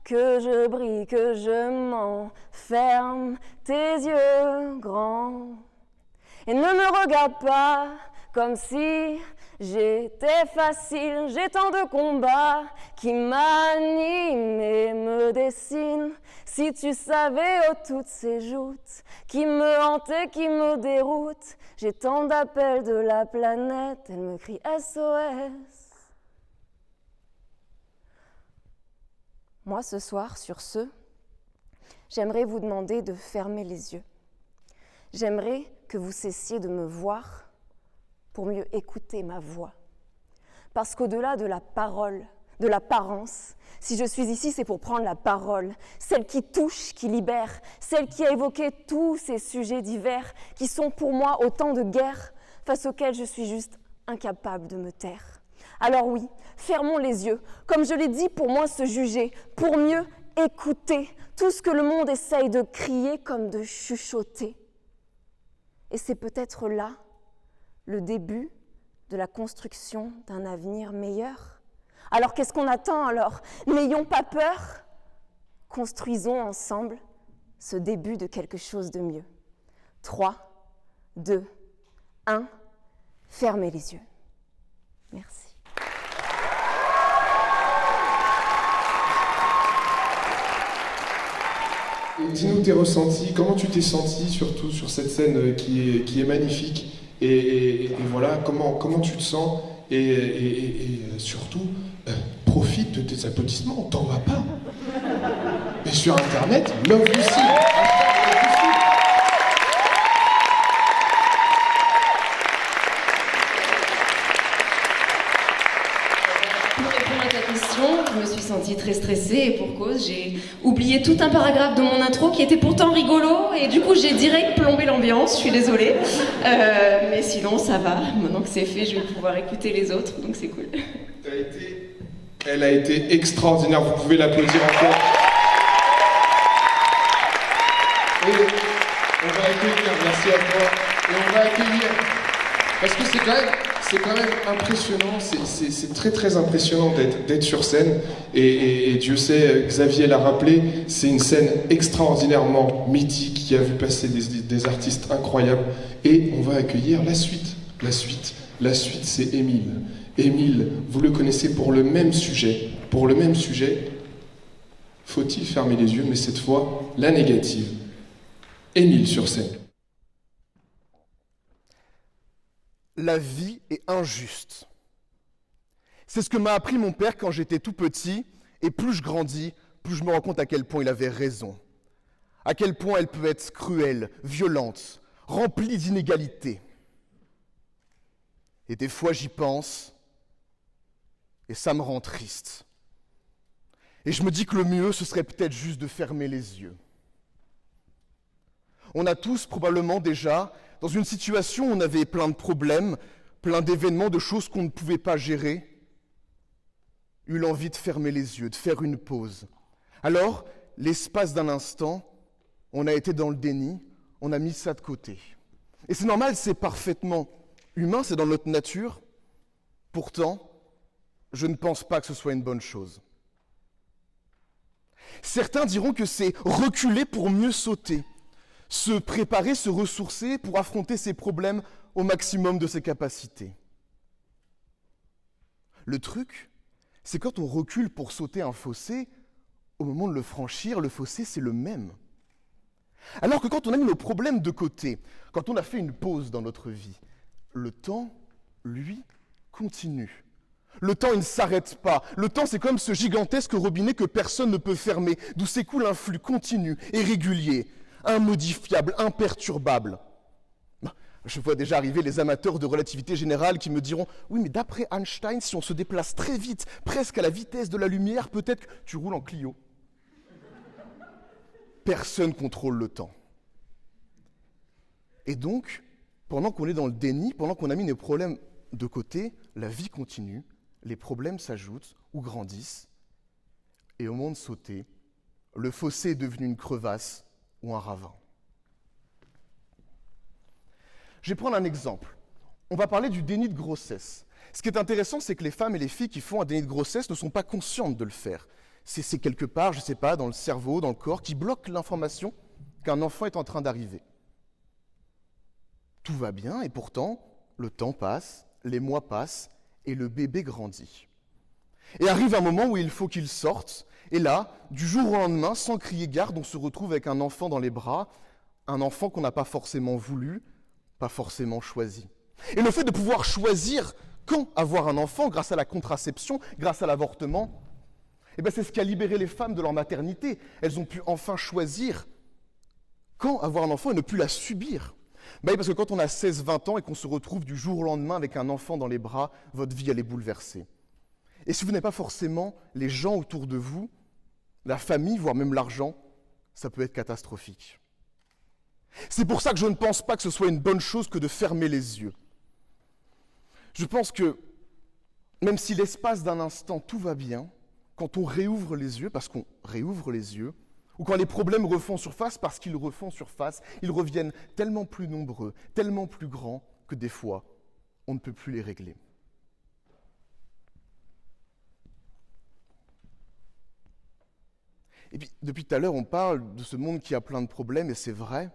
S8: que je brille, que je m'enferme, tes yeux grands, et ne me regarde pas comme si j'étais facile, j'ai tant de combats qui m'animent et me dessinent. Si tu savais, oh, toutes ces joutes qui me hantent et qui me déroutent, j'ai tant d'appels de la planète, elle me crie SOS. Moi, ce soir, sur ce, j'aimerais vous demander de fermer les yeux. J'aimerais que vous cessiez de me voir pour mieux écouter ma voix. Parce qu'au-delà de la parole, de l'apparence, si je suis ici, c'est pour prendre la parole, celle qui touche, qui libère, celle qui a évoqué tous ces sujets divers qui sont pour moi autant de guerres face auxquelles je suis juste incapable de me taire. Alors oui, fermons les yeux, comme je l'ai dit, pour moins se juger, pour mieux écouter tout ce que le monde essaye de crier comme de chuchoter. Et c'est peut-être là le début de la construction d'un avenir meilleur. Alors qu'est-ce qu'on attend alors? N'ayons pas peur, construisons ensemble ce début de quelque chose de mieux. 3, 2, 1, fermez les yeux. Merci.
S1: Et dis-nous tes ressentis, comment tu t'es senti surtout sur cette scène qui est magnifique et voilà, comment tu te sens et surtout, profite de tes applaudissements, t'en vas pas. Et sur internet, Love Lucy.
S9: Pour répondre à ta préparation, je me suis sentie très stressée et pour cause, j'ai oublié tout un paragraphe de mon intro qui était pourtant rigolo et du coup j'ai direct plombé l'ambiance, je suis désolée. Mais sinon ça va, maintenant que c'est fait, je vais pouvoir écouter les autres, donc c'est cool.
S1: Elle a été extraordinaire, vous pouvez l'applaudir encore. Et on va accueillir, merci à toi, et on va accueillir, parce que c'est quand même impressionnant, c'est très très impressionnant d'être sur scène, et Dieu sait, Xavier l'a rappelé, c'est une scène extraordinairement mythique qui a vu passer des artistes incroyables, et on va accueillir la suite, c'est Émile. Émile, vous le connaissez pour le même sujet, faut-il fermer les yeux, mais cette fois, la négative. Émile sur scène.
S10: La vie est injuste. C'est ce que m'a appris mon père quand j'étais tout petit, et plus je grandis, plus je me rends compte à quel point il avait raison. À quel point elle peut être cruelle, violente, remplie d'inégalités. Et des fois j'y pense, et ça me rend triste. Et je me dis que le mieux, ce serait peut-être juste de fermer les yeux. On a tous probablement déjà, dans une situation où on avait plein de problèmes, plein d'événements, de choses qu'on ne pouvait pas gérer, eu l'envie de fermer les yeux, de faire une pause. Alors, l'espace d'un instant, on a été dans le déni, on a mis ça de côté. Et c'est normal, c'est parfaitement humain, c'est dans notre nature. Pourtant, je ne pense pas que ce soit une bonne chose. Certains diront que c'est reculer pour mieux sauter, se préparer, se ressourcer pour affronter ses problèmes au maximum de ses capacités. Le truc, c'est quand on recule pour sauter un fossé, au moment de le franchir, le fossé, c'est le même. Alors que quand on a mis nos problèmes de côté, quand on a fait une pause dans notre vie, le temps, lui, continue. Le temps, il ne s'arrête pas. Le temps, c'est comme ce gigantesque robinet que personne ne peut fermer, d'où s'écoule un flux continu et régulier, immodifiable, imperturbable. Je vois déjà arriver les amateurs de relativité générale qui me diront « Oui, mais d'après Einstein, si on se déplace très vite, presque à la vitesse de la lumière, peut-être que tu roules en Clio. » Personne ne contrôle le temps. Et donc, pendant qu'on est dans le déni, pendant qu'on a mis nos problèmes de côté, la vie continue, les problèmes s'ajoutent ou grandissent, et au moment de sauter, le fossé est devenu une crevasse ou un ravin. Je vais prendre un exemple. On va parler du déni de grossesse. Ce qui est intéressant, c'est que les femmes et les filles qui font un déni de grossesse ne sont pas conscientes de le faire. C'est quelque part, je ne sais pas, dans le cerveau, dans le corps, qui bloque l'information qu'un enfant est en train d'arriver. Tout va bien, et pourtant, le temps passe, les mois passent, et le bébé grandit. Et arrive un moment où il faut qu'il sorte, et là, du jour au lendemain, sans crier garde, on se retrouve avec un enfant dans les bras, un enfant qu'on n'a pas forcément voulu, pas forcément choisi. Et le fait de pouvoir choisir quand avoir un enfant, grâce à la contraception, grâce à l'avortement, c'est ce qui a libéré les femmes de leur maternité. Elles ont pu enfin choisir quand avoir un enfant et ne plus la subir. Parce que quand on a 16-20 ans et qu'on se retrouve du jour au lendemain avec un enfant dans les bras, votre vie, elle est bouleversée. Et si vous n'avez pas forcément les gens autour de vous, la famille, voire même l'argent, ça peut être catastrophique. C'est pour ça que je ne pense pas que ce soit une bonne chose que de fermer les yeux. Je pense que, même si l'espace d'un instant, tout va bien, quand on réouvre les yeux, parce qu'on réouvre les yeux, ou quand les problèmes refont surface, parce qu'ils refont surface, ils reviennent tellement plus nombreux, tellement plus grands, que des fois, on ne peut plus les régler. Et puis, depuis tout à l'heure, on parle de ce monde qui a plein de problèmes, et c'est vrai,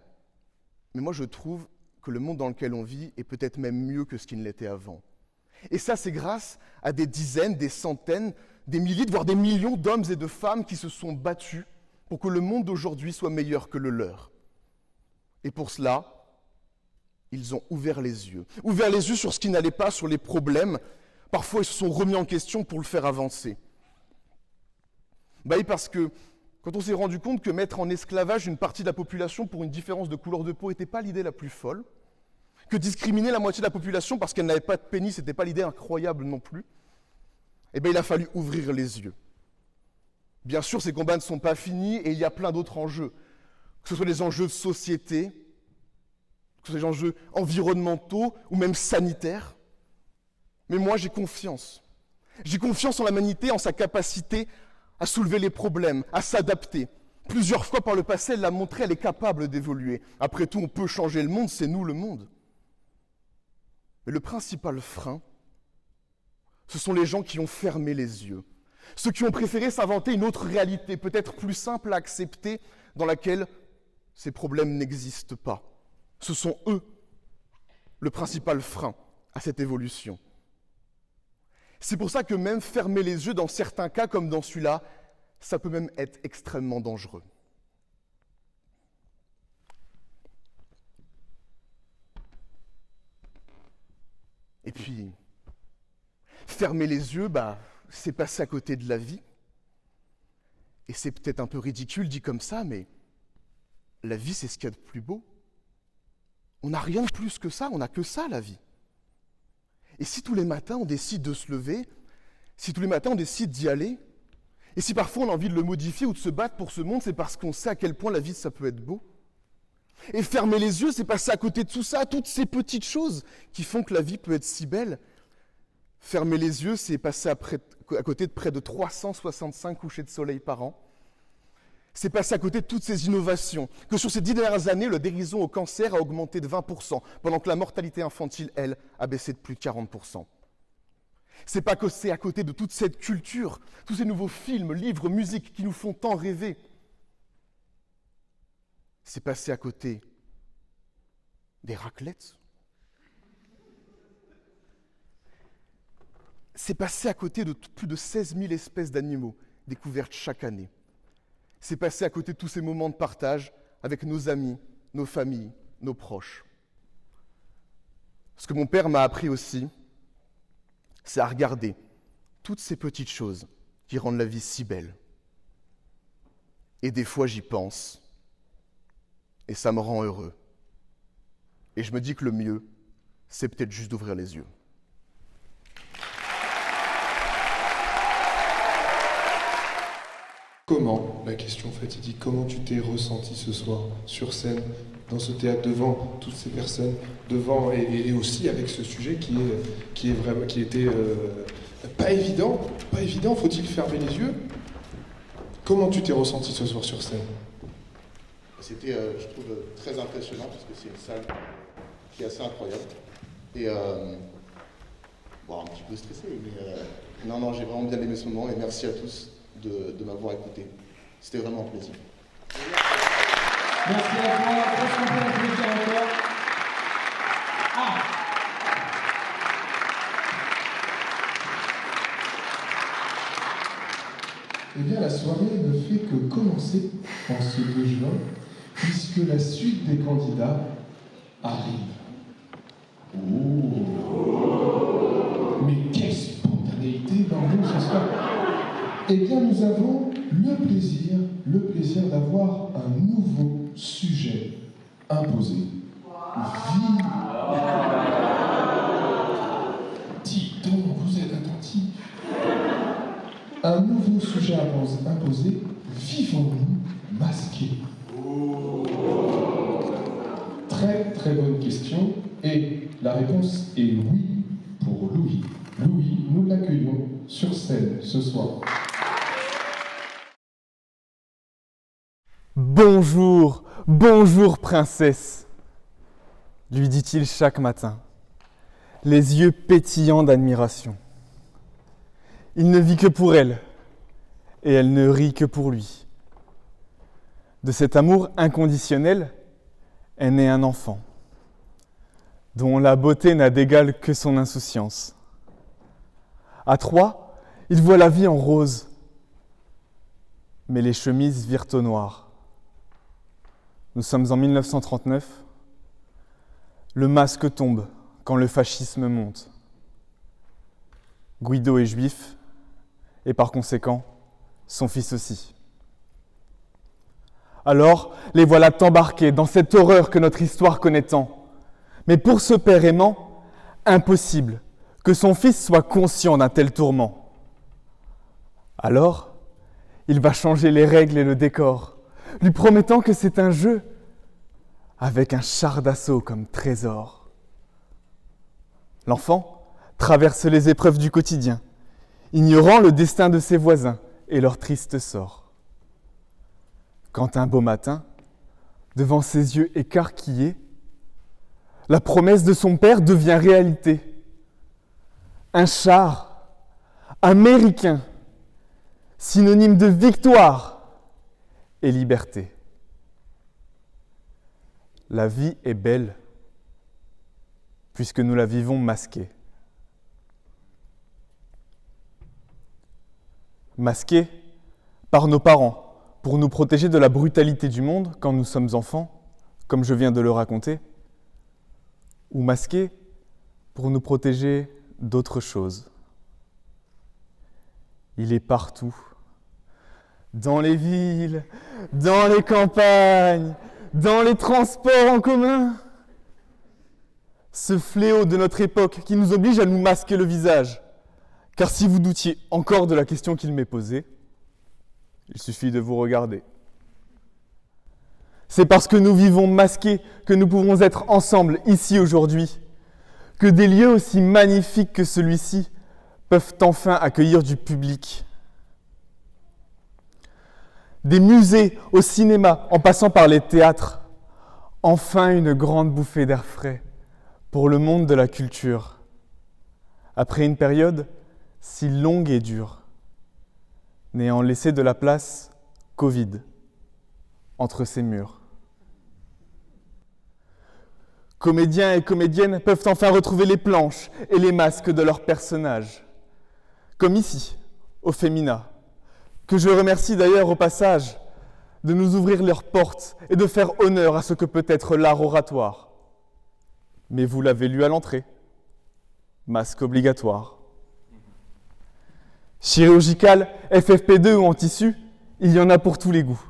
S10: mais moi je trouve que le monde dans lequel on vit est peut-être même mieux que ce qu'il ne l'était avant. Et ça, c'est grâce à des dizaines, des centaines, des milliers, voire des millions d'hommes et de femmes qui se sont battus pour que le monde d'aujourd'hui soit meilleur que le leur. Et pour cela, ils ont ouvert les yeux sur ce qui n'allait pas, sur les problèmes. Parfois, ils se sont remis en question pour le faire avancer. Parce que quand on s'est rendu compte que mettre en esclavage une partie de la population pour une différence de couleur de peau n'était pas l'idée la plus folle, que discriminer la moitié de la population parce qu'elle n'avait pas de pénis n'était pas l'idée incroyable non plus, eh bien, il a fallu ouvrir les yeux. Bien sûr, ces combats ne sont pas finis et il y a plein d'autres enjeux, que ce soit des enjeux de société, que ce soit des enjeux environnementaux ou même sanitaires. Mais moi, j'ai confiance. J'ai confiance en l'humanité, en sa capacité à soulever les problèmes, à s'adapter. Plusieurs fois par le passé, elle l'a montré, elle est capable d'évoluer. Après tout, on peut changer le monde, c'est nous le monde. Mais le principal frein, ce sont les gens qui ont fermé les yeux. Ceux qui ont préféré s'inventer une autre réalité, peut-être plus simple à accepter, dans laquelle ces problèmes n'existent pas. Ce sont eux le principal frein à cette évolution. C'est pour ça que même fermer les yeux dans certains cas, comme dans celui-là, ça peut même être extrêmement dangereux. Et puis, fermer les yeux, c'est passer à côté de la vie. Et c'est peut-être un peu ridicule dit comme ça, mais la vie, c'est ce qu'il y a de plus beau. On n'a rien de plus que ça, on n'a que ça, la vie. Et si tous les matins, on décide de se lever, si tous les matins, on décide d'y aller, et si parfois on a envie de le modifier ou de se battre pour ce monde, c'est parce qu'on sait à quel point la vie, ça peut être beau. Et fermer les yeux, c'est passer à côté de tout ça, toutes ces petites choses qui font que la vie peut être si belle. Fermer les yeux, c'est passer à côté de près de 365 couchers de soleil par an. C'est passer à côté de toutes ces innovations, que sur ces 10 dernières années, le guérison au cancer a augmenté de 20%, pendant que la mortalité infantile, elle, a baissé de plus de 40%. C'est passer à côté de toute cette culture, tous ces nouveaux films, livres, musiques qui nous font tant rêver. C'est passer à côté des raclettes. C'est passer à côté de plus de 16 000 espèces d'animaux découvertes chaque année. C'est passer à côté de tous ces moments de partage avec nos amis, nos familles, nos proches. Ce que mon père m'a appris aussi, c'est à regarder toutes ces petites choses qui rendent la vie si belle. Et des fois, j'y pense, et ça me rend heureux. Et je me dis que le mieux, c'est peut-être juste d'ouvrir les yeux.
S1: Comment, la question fatidique, comment tu t'es ressenti ce soir sur scène, dans ce théâtre, devant toutes ces personnes, devant et aussi avec ce sujet qui était pas évident, faut-il fermer les yeux? Comment tu t'es ressenti ce soir sur scène?
S11: C'était, je trouve, très impressionnant parce que c'est une salle qui est assez incroyable. Et un petit peu stressé, mais non, j'ai vraiment bien aimé ce moment et merci à tous de m'avoir écouté. C'était vraiment un plaisir.
S12: Merci à toi. Est-ce qu'on peut applaudir encore?
S1: Eh bien, la soirée ne fait que commencer en ce 2 juin, puisque la suite des candidats arrive. Oh. Mais quelle spontanéité dans nous ce soir! Eh bien, nous avons le plaisir d'avoir un nouveau sujet imposé. Dis donc, vous êtes attentifs. Un nouveau sujet imposé, vivons-nous masqués? Très très bonne question, et la réponse est oui pour Louis. Louis, nous l'accueillons sur scène ce soir.
S13: Bonjour, bonjour princesse, lui dit-il chaque matin, les yeux pétillants d'admiration. Il ne vit que pour elle, et elle ne rit que pour lui. De cet amour inconditionnel est né un enfant, dont la beauté n'a d'égal que son insouciance. À 3, il voit la vie en rose, mais les chemises virent au noir. Nous sommes en 1939. Le masque tombe quand le fascisme monte. Guido est juif, et par conséquent, son fils aussi. Alors, les voilà embarqués dans cette horreur que notre histoire connaît tant. Mais pour ce père aimant, impossible que son fils soit conscient d'un tel tourment. Alors, il va changer les règles et le décor, lui promettant que c'est un jeu, avec un char d'assaut comme trésor. L'enfant traverse les épreuves du quotidien, ignorant le destin de ses voisins et leur triste sort. Quand un beau matin, devant ses yeux écarquillés, la promesse de son père devient réalité. Un char américain, synonyme de victoire et liberté. La vie est belle, puisque nous la vivons masquée. Masquée par nos parents, pour nous protéger de la brutalité du monde quand nous sommes enfants, comme je viens de le raconter, ou masquée pour nous protéger d'autres choses. Il est partout, dans les villes, dans les campagnes, dans les transports en commun. Ce fléau de notre époque qui nous oblige à nous masquer le visage. Car si vous doutiez encore de la question qu'il m'est posée, il suffit de vous regarder. C'est parce que nous vivons masqués que nous pouvons être ensemble ici aujourd'hui, que des lieux aussi magnifiques que celui-ci peuvent enfin accueillir du public. Des musées au cinéma, en passant par les théâtres, enfin une grande bouffée d'air frais pour le monde de la culture. Après une période si longue et dure, n'ayant laissé de la place qu'au vide entre ces murs. Comédiens et comédiennes peuvent enfin retrouver les planches et les masques de leurs personnages, comme ici, au Femina, que je remercie d'ailleurs au passage de nous ouvrir leurs portes et de faire honneur à ce que peut être l'art oratoire. Mais vous l'avez lu à l'entrée, masque obligatoire. Chirurgical, FFP2 ou en tissu, il y en a pour tous les goûts.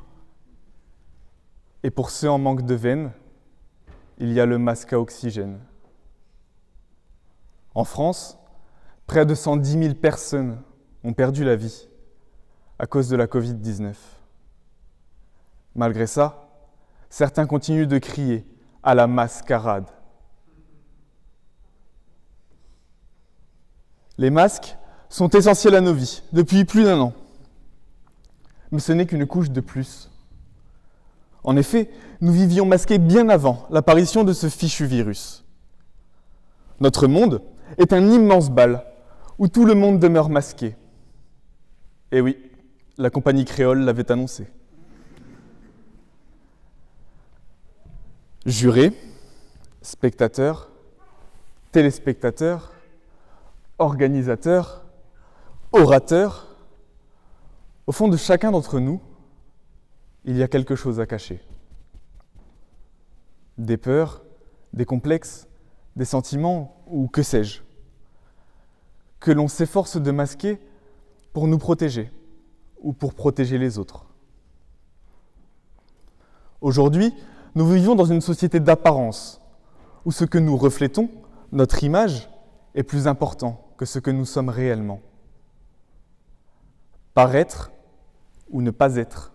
S13: Et pour ceux en manque de veines, il y a le masque à oxygène. En France, près de 110 000 personnes ont perdu la vie à cause de la Covid-19. Malgré ça, certains continuent de crier à la mascarade. Les masques sont essentiels à nos vies depuis plus d'1 an. Mais ce n'est qu'une couche de plus. En effet, nous vivions masqués bien avant l'apparition de ce fichu virus. Notre monde est un immense bal où tout le monde demeure masqué. Et oui, la compagnie créole l'avait annoncé. Jurés, spectateurs, téléspectateurs, organisateurs, orateurs, au fond de chacun d'entre nous, il y a quelque chose à cacher. Des peurs, des complexes, des sentiments, ou que sais-je, que l'on s'efforce de masquer pour nous protéger, ou pour protéger les autres. Aujourd'hui, nous vivons dans une société d'apparence, où ce que nous reflétons, notre image, est plus important que ce que nous sommes réellement. Paraître ou ne pas être,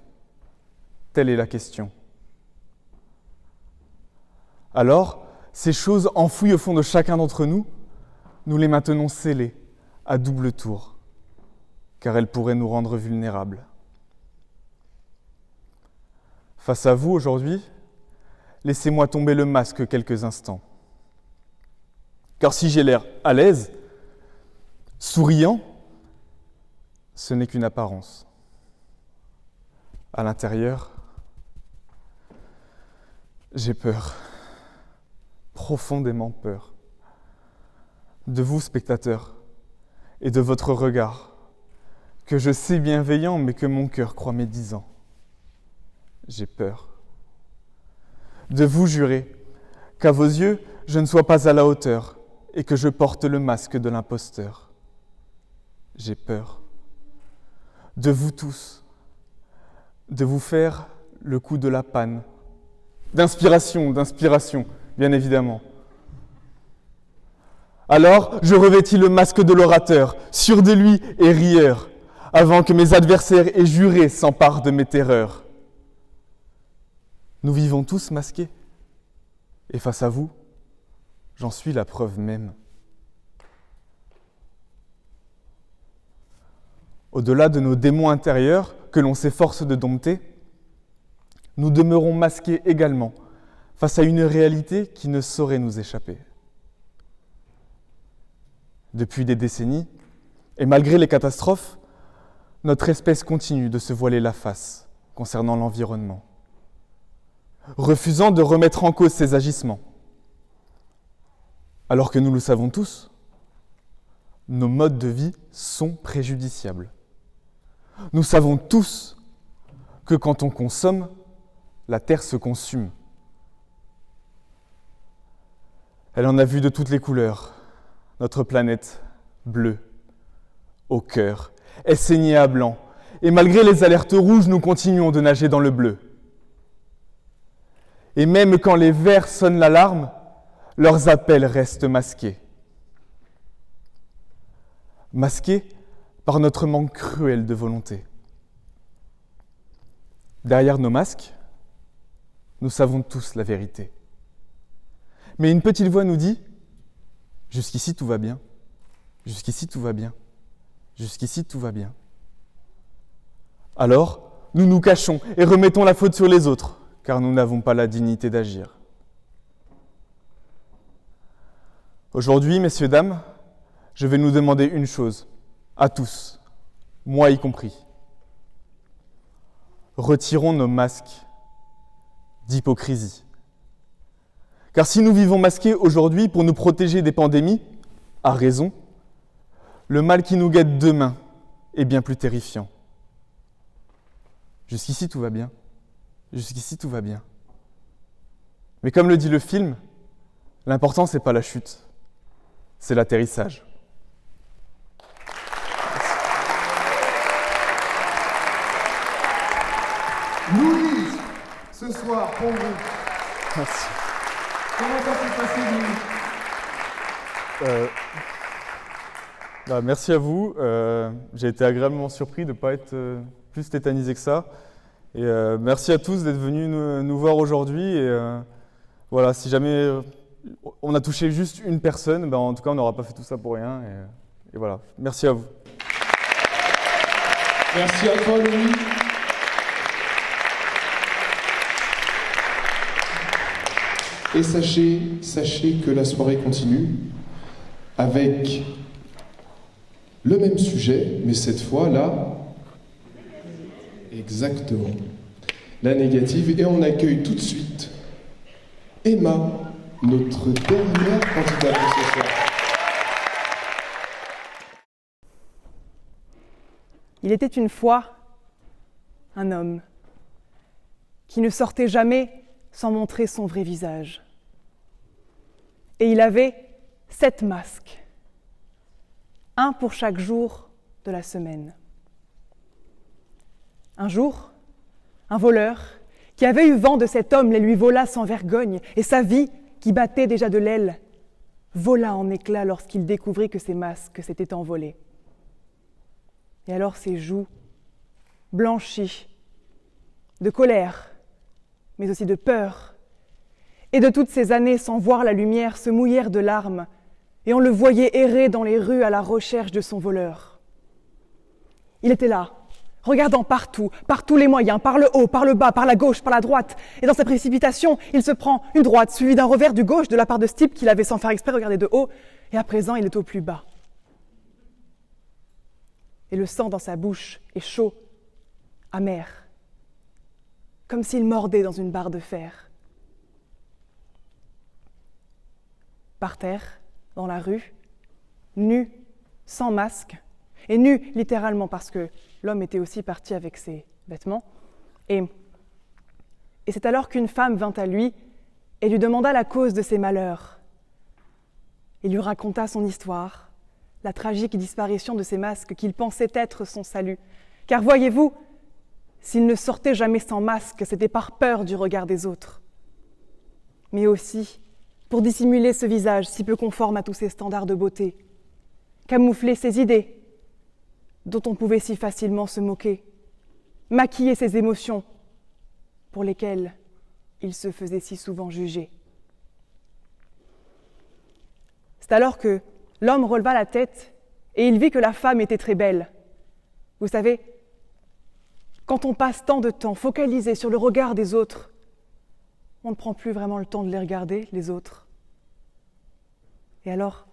S13: telle est la question. Alors, ces choses enfouies au fond de chacun d'entre nous, nous les maintenons scellées à double tour, car elles pourraient nous rendre vulnérables. Face à vous aujourd'hui, laissez-moi tomber le masque quelques instants. Car si j'ai l'air à l'aise, souriant, ce n'est qu'une apparence. À l'intérieur, j'ai peur, profondément peur, de vous, spectateurs, et de votre regard, que je sais bienveillant, mais que mon cœur croit médisant. J'ai peur de vous jurer qu'à vos yeux, je ne sois pas à la hauteur et que je porte le masque de l'imposteur. J'ai peur de vous tous, de vous faire le coup de la panne, d'inspiration, bien évidemment. Alors, je revêtis le masque de l'orateur, sûr de lui et rieur, avant que mes adversaires aient juré s'emparent de mes terreurs. Nous vivons tous masqués, et face à vous, j'en suis la preuve même. Au-delà de nos démons intérieurs que l'on s'efforce de dompter, nous demeurons masqués également face à une réalité qui ne saurait nous échapper. Depuis des décennies, et malgré les catastrophes, notre espèce continue de se voiler la face concernant l'environnement, refusant de remettre en cause ses agissements. Alors que nous le savons tous, nos modes de vie sont préjudiciables. Nous savons tous que quand on consomme, la terre se consume. Elle en a vu de toutes les couleurs. Notre planète bleue, au cœur, est saignée à blanc. Et malgré les alertes rouges, nous continuons de nager dans le bleu. Et même quand les verts sonnent l'alarme, leurs appels restent masqués. Masqués par notre manque cruel de volonté. Derrière nos masques, nous savons tous la vérité. Mais une petite voix nous dit « Jusqu'ici tout va bien, jusqu'ici tout va bien, jusqu'ici tout va bien ». Alors, nous nous cachons et remettons la faute sur les autres, car nous n'avons pas la dignité d'agir. Aujourd'hui, messieurs, dames, je vais nous demander une chose, à tous, moi y compris. Retirons nos masques d'hypocrisie. Car si nous vivons masqués aujourd'hui pour nous protéger des pandémies, à raison, le mal qui nous guette demain est bien plus terrifiant. Jusqu'ici tout va bien, jusqu'ici tout va bien. Mais comme le dit le film, l'important c'est pas la chute, c'est l'atterrissage.
S1: Louise, ce soir, pour vous.
S13: Merci.
S1: Comment ça s'est passé, Louise
S13: Merci à vous. J'ai été agréablement surpris de ne pas être plus tétanisé que ça. Et merci à tous d'être venus nous voir aujourd'hui. Et voilà, si jamais on a touché juste une personne, ben en tout cas, on n'aura pas fait tout ça pour rien. Et voilà, merci à vous.
S1: Merci à toi, Louis. Et sachez que la soirée continue avec le même sujet, mais cette fois là, exactement, la négative. Et on accueille tout de suite Emma, notre dernière candidate de ce soir.
S14: Il était une fois un homme qui ne sortait jamais sans montrer son vrai visage. Et il avait 7 masques, un pour chaque jour de la semaine. Un jour, un voleur qui avait eu vent de cet homme les lui vola sans vergogne, et sa vie, qui battait déjà de l'aile, vola en éclats lorsqu'il découvrit que ses masques s'étaient envolés. Et alors ses joues, blanchies, de colère, mais aussi de peur, et de toutes ces années sans voir la lumière se mouillèrent de larmes, et on le voyait errer dans les rues à la recherche de son voleur. Il était là, regardant partout, par tous les moyens, par le haut, par le bas, par la gauche, par la droite, et dans sa précipitation, il se prend une droite, suivie d'un revers du gauche de la part de ce type qu'il avait sans faire exprès regardé de haut, et à présent il est au plus bas. Et le sang dans sa bouche est chaud, amer, comme s'il mordait dans une barre de fer. Par terre, dans la rue, nu, sans masque, et nu littéralement parce que l'homme était aussi parti avec ses vêtements. Et c'est alors qu'une femme vint à lui et lui demanda la cause de ses malheurs. Il lui raconta son histoire, la tragique disparition de ses masques qu'il pensait être son salut. Car voyez-vous, s'il ne sortait jamais sans masque, c'était par peur du regard des autres. Mais aussi pour dissimuler ce visage si peu conforme à tous ces standards de beauté, camoufler ses idées, dont on pouvait si facilement se moquer, maquiller ses émotions pour lesquelles il se faisait si souvent juger. C'est alors que l'homme releva la tête et il vit que la femme était très belle. Vous savez, quand on passe tant de temps focalisé sur le regard des autres, on ne prend plus vraiment le temps de les regarder, les autres. Et alors,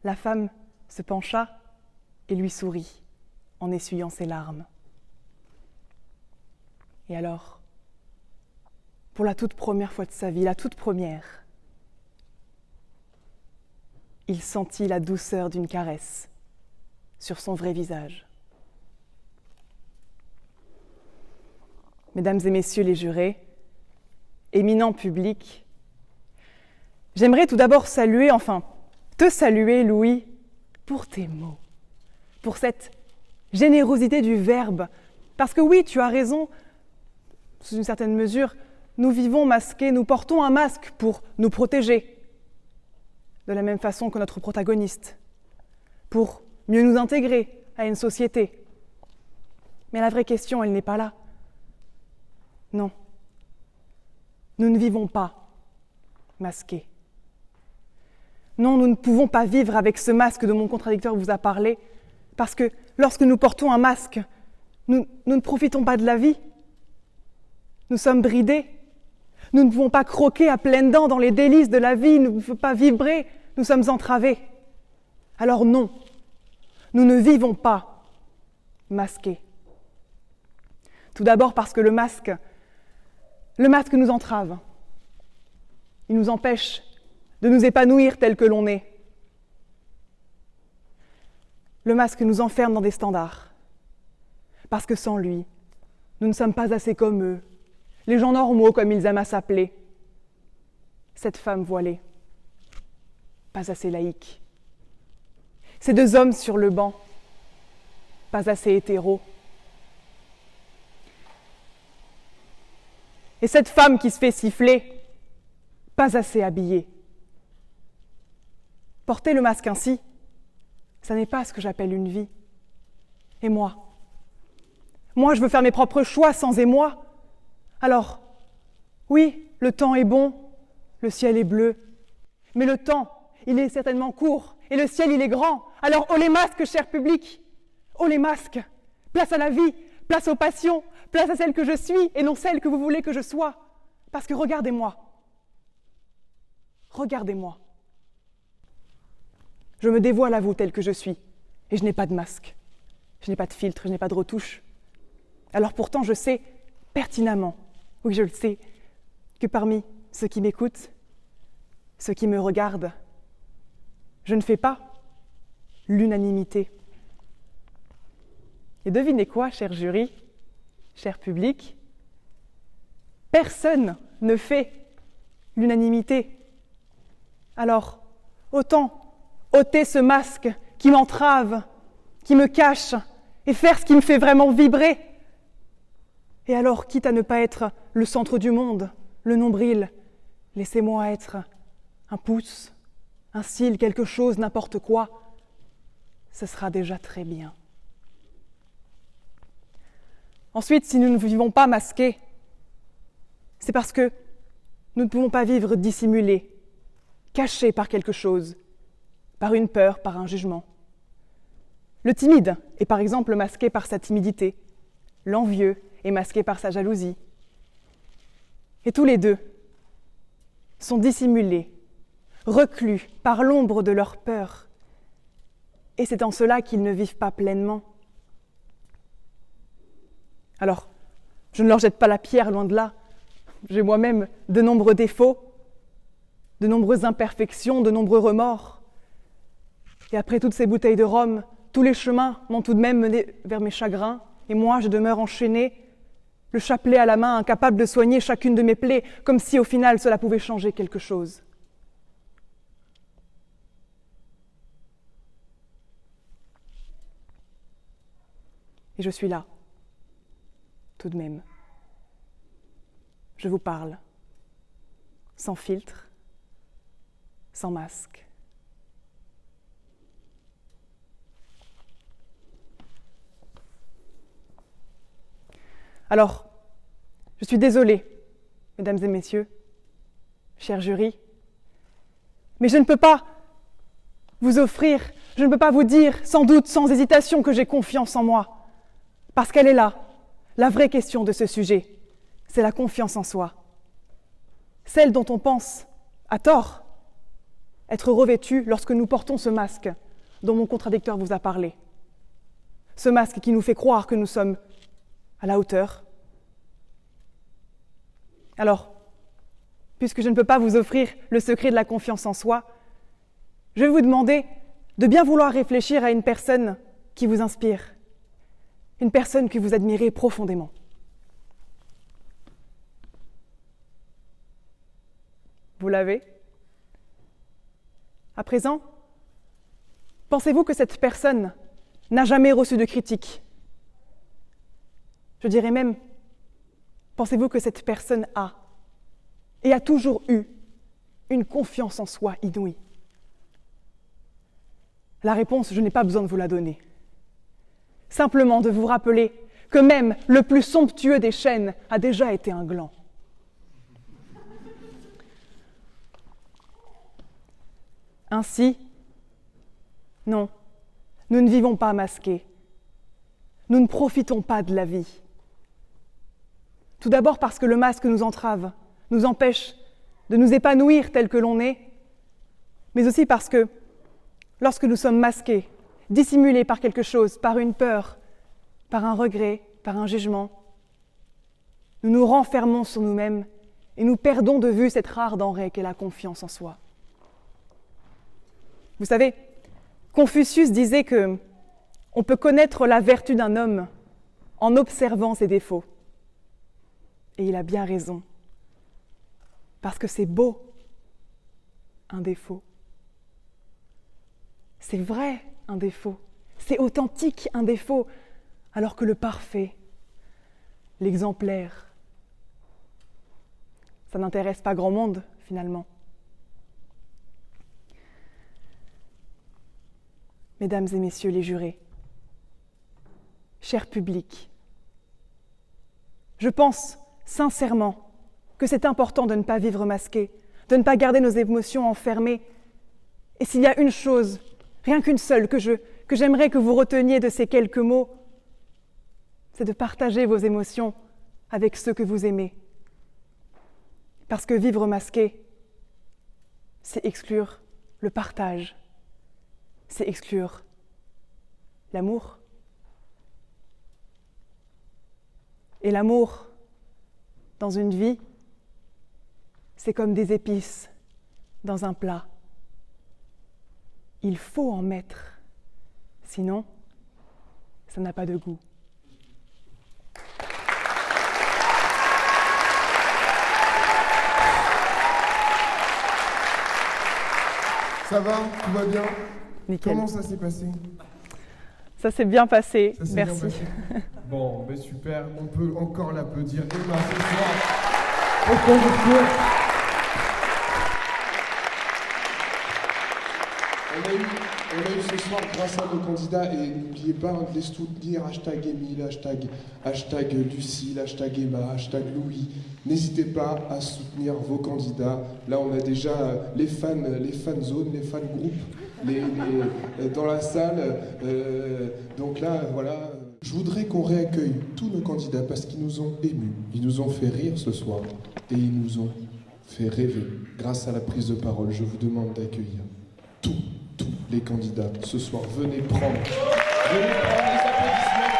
S14: la femme se pencha et lui sourit en essuyant ses larmes. Et alors, pour la toute première fois de sa vie, la toute première, il sentit la douceur d'une caresse sur son vrai visage. Mesdames et messieurs les jurés, éminent public, j'aimerais tout d'abord te saluer, Louis, pour tes mots, pour cette générosité du verbe. Parce que oui, tu as raison, sous une certaine mesure, nous vivons masqués, nous portons un masque pour nous protéger, de la même façon que notre protagoniste, pour mieux nous intégrer à une société. Mais la vraie question, elle n'est pas là. Non, nous ne vivons pas masqués. Non, nous ne pouvons pas vivre avec ce masque dont mon contradicteur vous a parlé, parce que lorsque nous portons un masque, nous ne profitons pas de la vie. Nous sommes bridés. Nous ne pouvons pas croquer à pleines dents dans les délices de la vie, nous ne pouvons pas vibrer, nous sommes entravés. Alors non, nous ne vivons pas masqués. Tout d'abord parce que le masque nous entrave. Il nous empêche de nous épanouir tel que l'on est. Le masque nous enferme dans des standards. Parce que sans lui, nous ne sommes pas assez comme eux, les gens normaux comme ils aiment à s'appeler. Cette femme voilée, pas assez laïque. Ces deux hommes sur le banc, pas assez hétéros. Et cette femme qui se fait siffler, pas assez habillée. Porter le masque ainsi, ça n'est pas ce que j'appelle une vie. Et moi, je veux faire mes propres choix sans émoi. Alors, oui, le temps est bon, le ciel est bleu, mais le temps, il est certainement court, et le ciel, il est grand. Alors, haut les masques, cher public, haut les masques, place à la vie, place aux passions, place à celle que je suis, et non celle que vous voulez que je sois. Parce que regardez-moi, je me dévoile à vous tel que je suis, et je n'ai pas de masque, je n'ai pas de filtre, je n'ai pas de retouche. Alors pourtant, je sais pertinemment, oui, je le sais, que parmi ceux qui m'écoutent, ceux qui me regardent, je ne fais pas l'unanimité. Et devinez quoi, cher jury, cher public, personne ne fait l'unanimité. Alors, autant ôter ce masque qui m'entrave, qui me cache, et faire ce qui me fait vraiment vibrer. Et alors, quitte à ne pas être le centre du monde, le nombril, laissez-moi être un pouce, un cil, quelque chose, n'importe quoi. Ce sera déjà très bien. Ensuite, si nous ne vivons pas masqués, c'est parce que nous ne pouvons pas vivre dissimulés, cachés par quelque chose, par une peur, par un jugement. Le timide est par exemple masqué par sa timidité, l'envieux est masqué par sa jalousie. Et tous les deux sont dissimulés, reclus par l'ombre de leur peur. Et c'est en cela qu'ils ne vivent pas pleinement. Alors, je ne leur jette pas la pierre, loin de là. J'ai moi-même de nombreux défauts, de nombreuses imperfections, de nombreux remords. Et après toutes ces bouteilles de rhum, tous les chemins m'ont tout de même mené vers mes chagrins, et moi je demeure enchaînée, le chapelet à la main, incapable de soigner chacune de mes plaies, comme si au final cela pouvait changer quelque chose. Et je suis là, tout de même. Je vous parle, sans filtre, sans masque. Alors, je suis désolée, mesdames et messieurs, cher jury, mais je ne peux pas vous offrir, je ne peux pas vous dire, sans doute, sans hésitation, que j'ai confiance en moi. Parce qu'elle est là, la vraie question de ce sujet, c'est la confiance en soi. Celle dont on pense, à tort, être revêtue lorsque nous portons ce masque dont mon contradicteur vous a parlé. Ce masque qui nous fait croire que nous sommes à la hauteur. Alors, puisque je ne peux pas vous offrir le secret de la confiance en soi, je vais vous demander de bien vouloir réfléchir à une personne qui vous inspire, une personne que vous admirez profondément. Vous l'avez ? À présent, pensez-vous que cette personne n'a jamais reçu de critique ? Je dirais même, pensez-vous que cette personne a, et a toujours eu, une confiance en soi inouïe ? La réponse, je n'ai pas besoin de vous la donner. Simplement de vous rappeler que même le plus somptueux des chênes a déjà été un gland. Ainsi, non, nous ne vivons pas masqués. Nous ne profitons pas de la vie. Tout d'abord parce que le masque nous entrave, nous empêche de nous épanouir tel que l'on est, mais aussi parce que lorsque nous sommes masqués, dissimulés par quelque chose, par une peur, par un regret, par un jugement, nous nous renfermons sur nous-mêmes et nous perdons de vue cette rare denrée qu'est la confiance en soi. Vous savez, Confucius disait que on peut connaître la vertu d'un homme en observant ses défauts. Et il a bien raison, parce que c'est beau, un défaut. C'est vrai, un défaut. C'est authentique, un défaut, alors que le parfait, l'exemplaire, ça n'intéresse pas grand monde, finalement. Mesdames et messieurs les jurés, cher public, je pense sincèrement que c'est important de ne pas vivre masqué, de ne pas garder nos émotions enfermées. Et s'il y a une chose, rien qu'une seule, que j'aimerais que vous reteniez de ces quelques mots, c'est de partager vos émotions avec ceux que vous aimez. Parce que vivre masqué, c'est exclure le partage. C'est exclure l'amour. Et l'amour, dans une vie, c'est comme des épices dans un plat. Il faut en mettre, sinon, ça n'a pas de goût.
S1: Ça va? Tout va bien?
S14: Nickel.
S1: Comment ça s'est passé?
S14: Ça s'est bien passé,
S1: Ça s'est
S14: merci.
S1: bien passé. Bon, ben super, on peut encore l'applaudir. Emma, ce soir, au concours. On a eu ce soir grâce à nos candidats, et n'oubliez pas de les soutenir, #Émile, hashtag Lucille, #Emma, #Louis. N'hésitez pas à soutenir vos candidats. Là, on a déjà les fan zones, les fan groupes, dans la salle. Donc là, voilà. Je voudrais qu'on réaccueille tous nos candidats parce qu'ils nous ont émus. Ils nous ont fait rire ce soir et ils nous ont fait rêver. Grâce à la prise de parole, je vous demande d'accueillir tous les candidats ce soir. Venez prendre les applaudissements.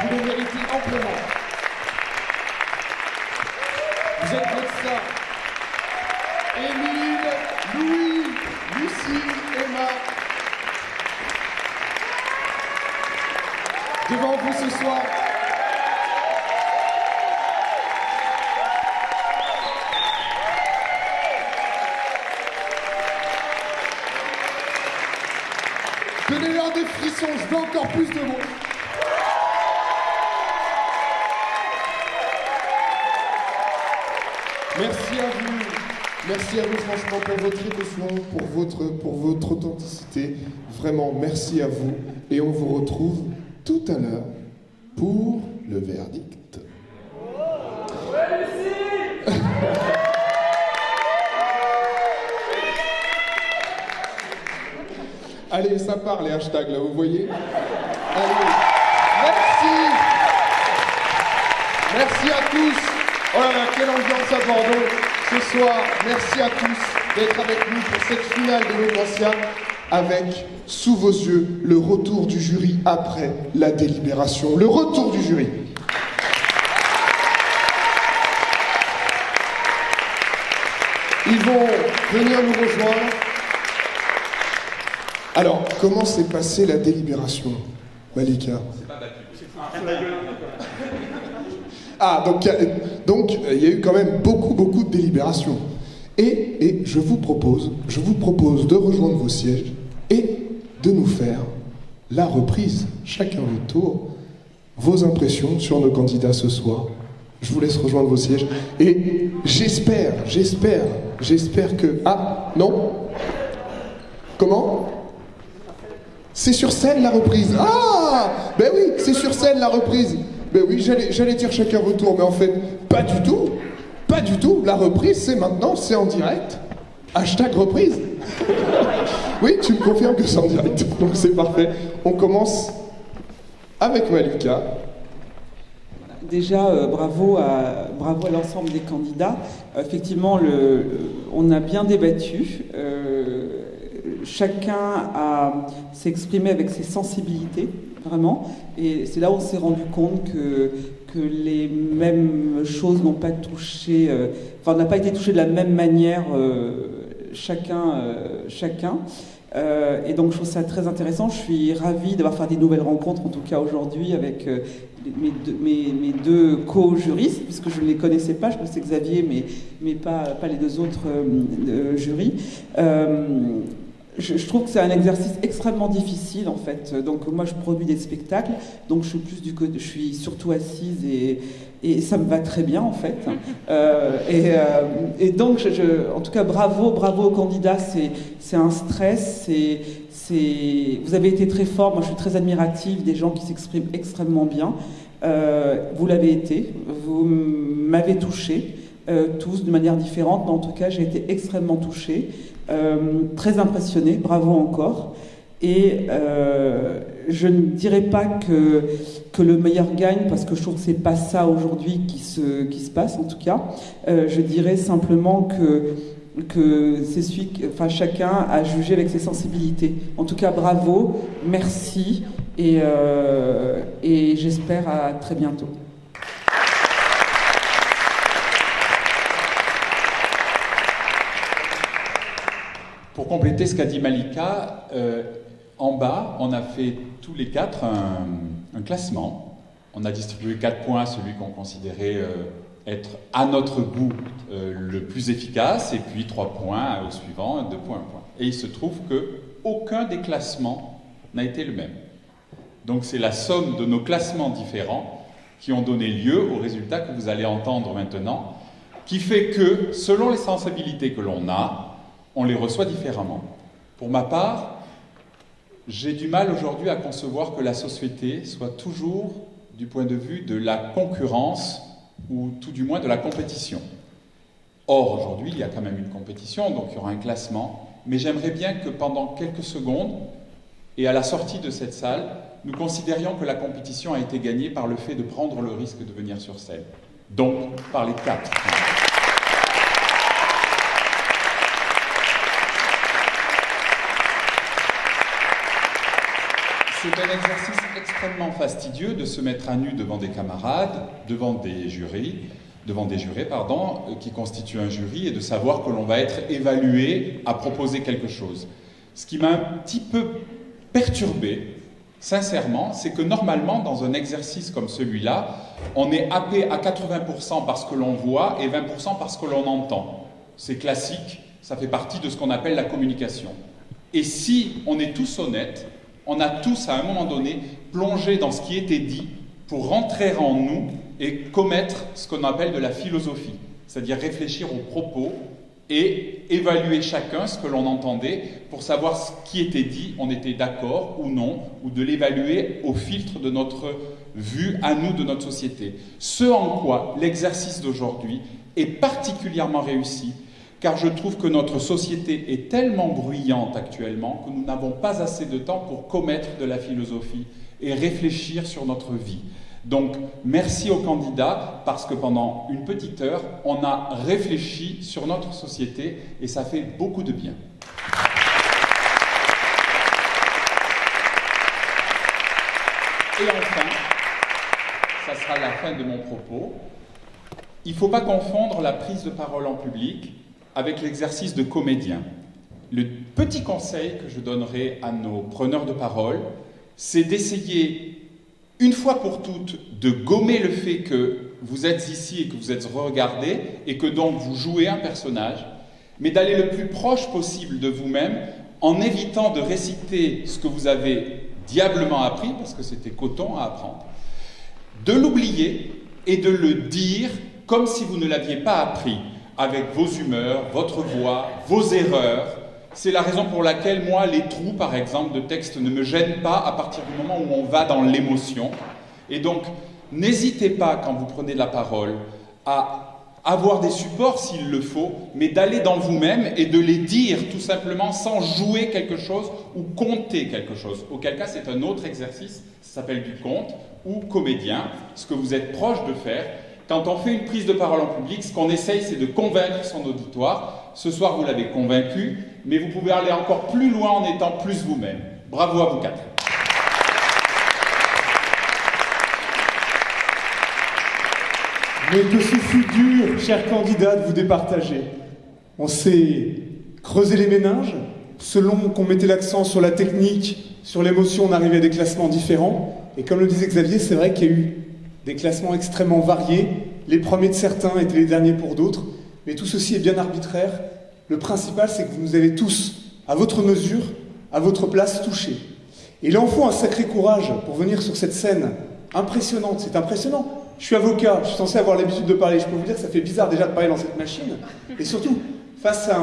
S1: Vous le méritez amplement. Vous êtes notre star. Émile, Louis, Lucie, Emma. Devant vous ce soir. Donnez-leur des frissons, je veux encore plus de mots. Merci à vous franchement pour votre émotion, pour votre authenticité. Vraiment, merci à vous. Et on vous retrouve tout à l'heure pour le verdict. Allez, ça part les hashtags là, vous voyez? Allez, merci. Merci à tous. Oh là là, quelle ambiance à Bordeaux ce soir. Merci à tous d'être avec nous pour cette finale d'Eloquentia avec, sous vos yeux, le retour du jury après la délibération. Le retour du jury. Ils vont venir nous rejoindre. Alors, comment s'est passée la délibération, Malika? Ah, donc il y a eu quand même beaucoup de délibérations. Et je vous propose de rejoindre vos sièges et de nous faire la reprise, chacun votre tour, vos impressions sur nos candidats ce soir. Je vous laisse rejoindre vos sièges et j'espère que... Ah, non? Comment? C'est sur scène la reprise. Ah, ben oui, c'est sur scène la reprise. Ben oui, j'allais dire chacun votre tour, mais en fait, pas du tout. Pas du tout. La reprise, c'est maintenant, c'est en direct. Hashtag reprise. Oui, tu me confirmes que c'est en direct. Donc c'est parfait. On commence avec Malika.
S2: Déjà, bravo à l'ensemble des candidats. Effectivement, on a bien débattu. Chacun s'est exprimé avec ses sensibilités, vraiment. Et c'est là où on s'est rendu compte que les mêmes choses n'ont pas touché, n'a pas été touchées de la même manière chacun. Et donc je trouve ça très intéressant. Je suis ravie d'avoir fait des nouvelles rencontres, en tout cas aujourd'hui, avec mes deux co-juristes, puisque je ne les connaissais pas. Je connaissais Xavier, mais pas les deux autres jurys. Je trouve que c'est un exercice extrêmement difficile en fait. Donc moi je produis des spectacles, donc je suis surtout assise et ça me va très bien en fait. Et donc en tout cas bravo aux candidats. C'est un stress. Vous avez été très forts. Moi je suis très admirative des gens qui s'expriment extrêmement bien. Vous l'avez été. Vous m'avez touchée. Tous de manière différente, mais en tout cas j'ai été extrêmement touchée, très impressionnée, bravo encore. Et je ne dirais pas que le meilleur gagne, parce que je trouve que c'est pas ça aujourd'hui qui se passe en tout cas. Je dirais simplement que c'est chacun a jugé avec ses sensibilités. En tout cas bravo, merci et j'espère à très bientôt.
S3: Pour compléter ce qu'a dit Malika, en bas, on a fait tous les quatre un classement. On a distribué 4 points à celui qu'on considérait être à notre goût le plus efficace, et puis 3 points au suivant, 2 points, 1 point. Et il se trouve qu'aucun des classements n'a été le même. Donc c'est la somme de nos classements différents qui ont donné lieu au résultat que vous allez entendre maintenant, qui fait que, selon les sensibilités que l'on a, on les reçoit différemment. Pour ma part, j'ai du mal aujourd'hui à concevoir que la société soit toujours du point de vue de la concurrence ou tout du moins de la compétition. Or, aujourd'hui, il y a quand même une compétition, donc il y aura un classement, mais j'aimerais bien que pendant quelques secondes, et à la sortie de cette salle, nous considérions que la compétition a été gagnée par le fait de prendre le risque de venir sur scène. Donc, par les 4. C'est un exercice extrêmement fastidieux de se mettre à nu devant des camarades, devant des jurés, qui constituent un jury, et de savoir que l'on va être évalué à proposer quelque chose. Ce qui m'a un petit peu perturbé, sincèrement, c'est que normalement, dans un exercice comme celui-là, on est happé à 80% par ce que l'on voit et 20% par ce que l'on entend. C'est classique, ça fait partie de ce qu'on appelle la communication. Et si on est tous honnêtes, on a tous, à un moment donné, plongé dans ce qui était dit pour rentrer en nous et commettre ce qu'on appelle de la philosophie, c'est-à-dire réfléchir aux propos et évaluer chacun ce que l'on entendait pour savoir ce qui était dit, on était d'accord ou non, ou de l'évaluer au filtre de notre vue à nous de notre société. Ce en quoi l'exercice d'aujourd'hui est particulièrement réussi, car je trouve que notre société est tellement bruyante actuellement que nous n'avons pas assez de temps pour commettre de la philosophie et réfléchir sur notre vie. Donc, merci aux candidats, parce que pendant une petite heure, on a réfléchi sur notre société et ça fait beaucoup de bien. Et enfin, ça sera la fin de mon propos, il ne faut pas confondre la prise de parole en public avec l'exercice de comédien. Le petit conseil que je donnerai à nos preneurs de parole, c'est d'essayer, une fois pour toutes, de gommer le fait que vous êtes ici et que vous êtes regardés et que donc vous jouez un personnage, mais d'aller le plus proche possible de vous-même en évitant de réciter ce que vous avez diablement appris, parce que c'était coton à apprendre, de l'oublier et de le dire comme si vous ne l'aviez pas appris, avec vos humeurs, votre voix, vos erreurs. C'est la raison pour laquelle, moi, les trous, par exemple, de texte ne me gênent pas à partir du moment où on va dans l'émotion. Et donc, n'hésitez pas, quand vous prenez la parole, à avoir des supports s'il le faut, mais d'aller dans vous-même et de les dire tout simplement sans jouer quelque chose ou compter quelque chose. Auquel cas, c'est un autre exercice, ça s'appelle du conte ou comédien, ce que vous êtes proche de faire. Quand on fait une prise de parole en public, ce qu'on essaye, c'est de convaincre son auditoire. Ce soir, vous l'avez convaincu, mais vous pouvez aller encore plus loin en étant plus vous-même. Bravo à vous quatre.
S4: Mais que ce fut dur, chers candidats, de vous départager. On s'est creusé les méninges. Selon qu'on mettait l'accent sur la technique, sur l'émotion, on arrivait à des classements différents. Et comme le disait Xavier, c'est vrai qu'il y a eu des classements extrêmement variés. Les premiers de certains étaient les derniers pour d'autres. Mais tout ceci est bien arbitraire. Le principal, c'est que vous nous avez tous, à votre mesure, à votre place, touchés. Et il en faut un sacré courage pour venir sur cette scène impressionnante. C'est impressionnant. Je suis avocat, je suis censé avoir l'habitude de parler. Je peux vous dire que ça fait bizarre déjà de parler dans cette machine. Et surtout, face à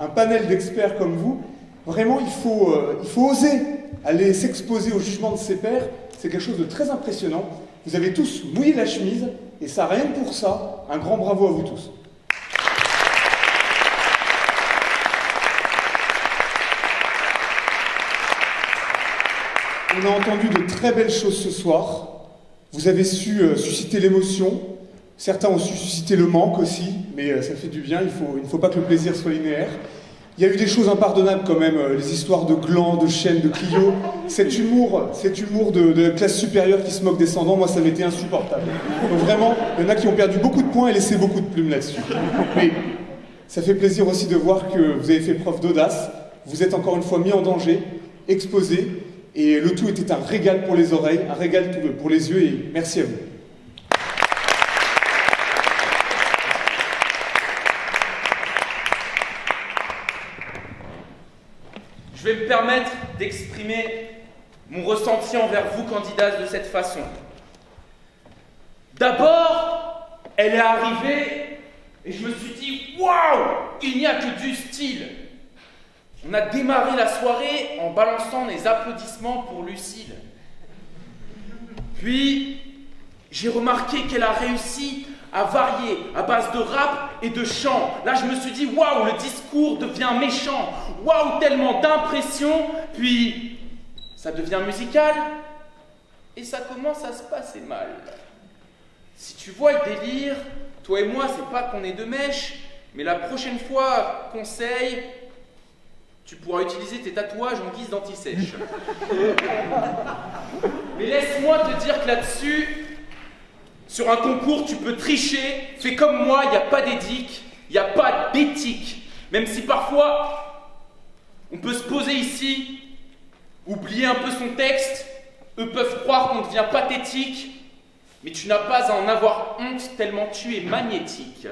S4: un panel d'experts comme vous, vraiment, il faut oser aller s'exposer au jugement de ses pairs. C'est quelque chose de très impressionnant. Vous avez tous mouillé la chemise, et ça, rien que pour ça, un grand bravo à vous tous. On a entendu de très belles choses ce soir. Vous avez su susciter l'émotion. Certains ont su susciter le manque aussi, mais ça fait du bien, il ne faut pas que le plaisir soit linéaire. Il y a eu des choses impardonnables quand même, les histoires de glands, de chaînes, de Clio. Cet humour de la classe supérieure qui se moque des descendants, moi ça m'était insupportable. Donc vraiment, il y en a qui ont perdu beaucoup de points et laissé beaucoup de plumes là-dessus. Mais ça fait plaisir aussi de voir que vous avez fait preuve d'audace. Vous êtes encore une fois mis en danger, exposé. Et le tout était un régal pour les oreilles, un régal pour les yeux, et merci à vous.
S6: Je vais me permettre d'exprimer mon ressenti envers vous, candidats, de cette façon. D'abord, elle est arrivée et je me suis dit « Waouh, il n'y a que du style !» On a démarré la soirée en balançant les applaudissements pour Lucille. Puis, j'ai remarqué qu'elle a réussi à varier à base de rap et de chant. Là, je me suis dit, waouh, le discours devient méchant. Waouh, tellement d'impression. Puis, ça devient musical. Et ça commence à se passer mal. Si tu vois le délire, toi et moi, c'est pas qu'on est de mèche, mais la prochaine fois, conseil, tu pourras utiliser tes tatouages en guise d'anti-sèche. Mais laisse-moi te dire que là-dessus, sur un concours, tu peux tricher. Fais comme moi, il n'y a pas d'éthique, il n'y a pas d'éthique. Même si parfois, on peut se poser ici, oublier un peu son texte, eux peuvent croire qu'on devient pathétique, mais tu n'as pas à en avoir honte tellement tu es magnétique.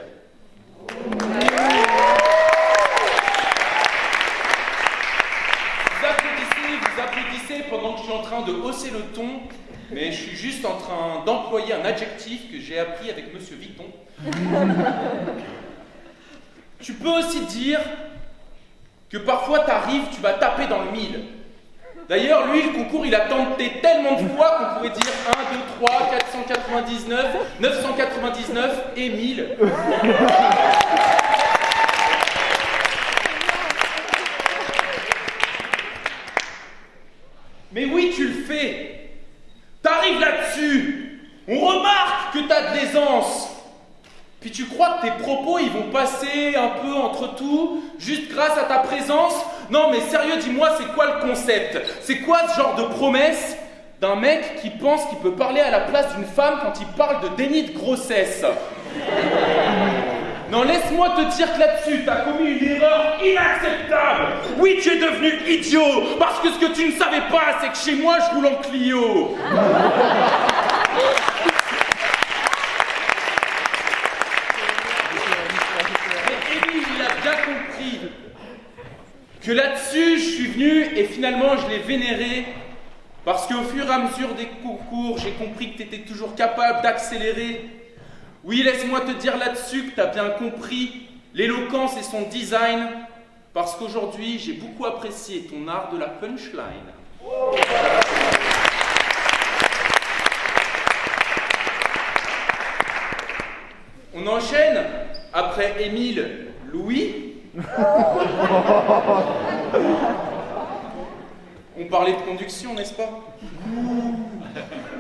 S6: Vous applaudissez pendant que je suis en train de hausser le ton, mais je suis juste en train d'employer un adjectif que j'ai appris avec Monsieur Vuitton. Tu peux aussi dire que parfois t'arrives, tu vas taper dans le mille. D'ailleurs, lui, le concours, il a tenté tellement de fois qu'on pourrait dire 1, 2, 3, 499, 999 et 1000. Mais oui, tu le fais. T'arrives là-dessus. On remarque que t'as de l'aisance. Puis tu crois que tes propos, ils vont passer un peu entre tout, juste grâce à ta présence? Non mais sérieux, dis-moi, c'est quoi le concept? C'est quoi ce genre de promesse d'un mec qui pense qu'il peut parler à la place d'une femme quand il parle de déni de grossesse? Non, laisse-moi te dire que là-dessus, t'as commis une erreur inacceptable. Oui, tu es devenu idiot, parce que ce que tu ne savais pas, c'est que chez moi, je roule en Clio. Que là-dessus, je suis venu et finalement, je l'ai vénéré parce qu'au fur et à mesure des concours, j'ai compris que tu étais toujours capable d'accélérer. Oui, laisse-moi te dire là-dessus que tu as bien compris l'éloquence et son design parce qu'aujourd'hui, j'ai beaucoup apprécié ton art de la punchline. On enchaîne après Émile, Louis. On parlait de conduction, n'est-ce pas?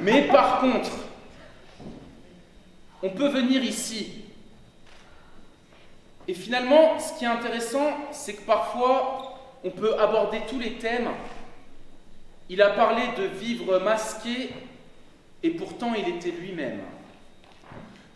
S6: Mais par contre, on peut venir ici. Et finalement, ce qui est intéressant, c'est que parfois, on peut aborder tous les thèmes. Il a parlé de vivre masqué, et pourtant il était lui-même.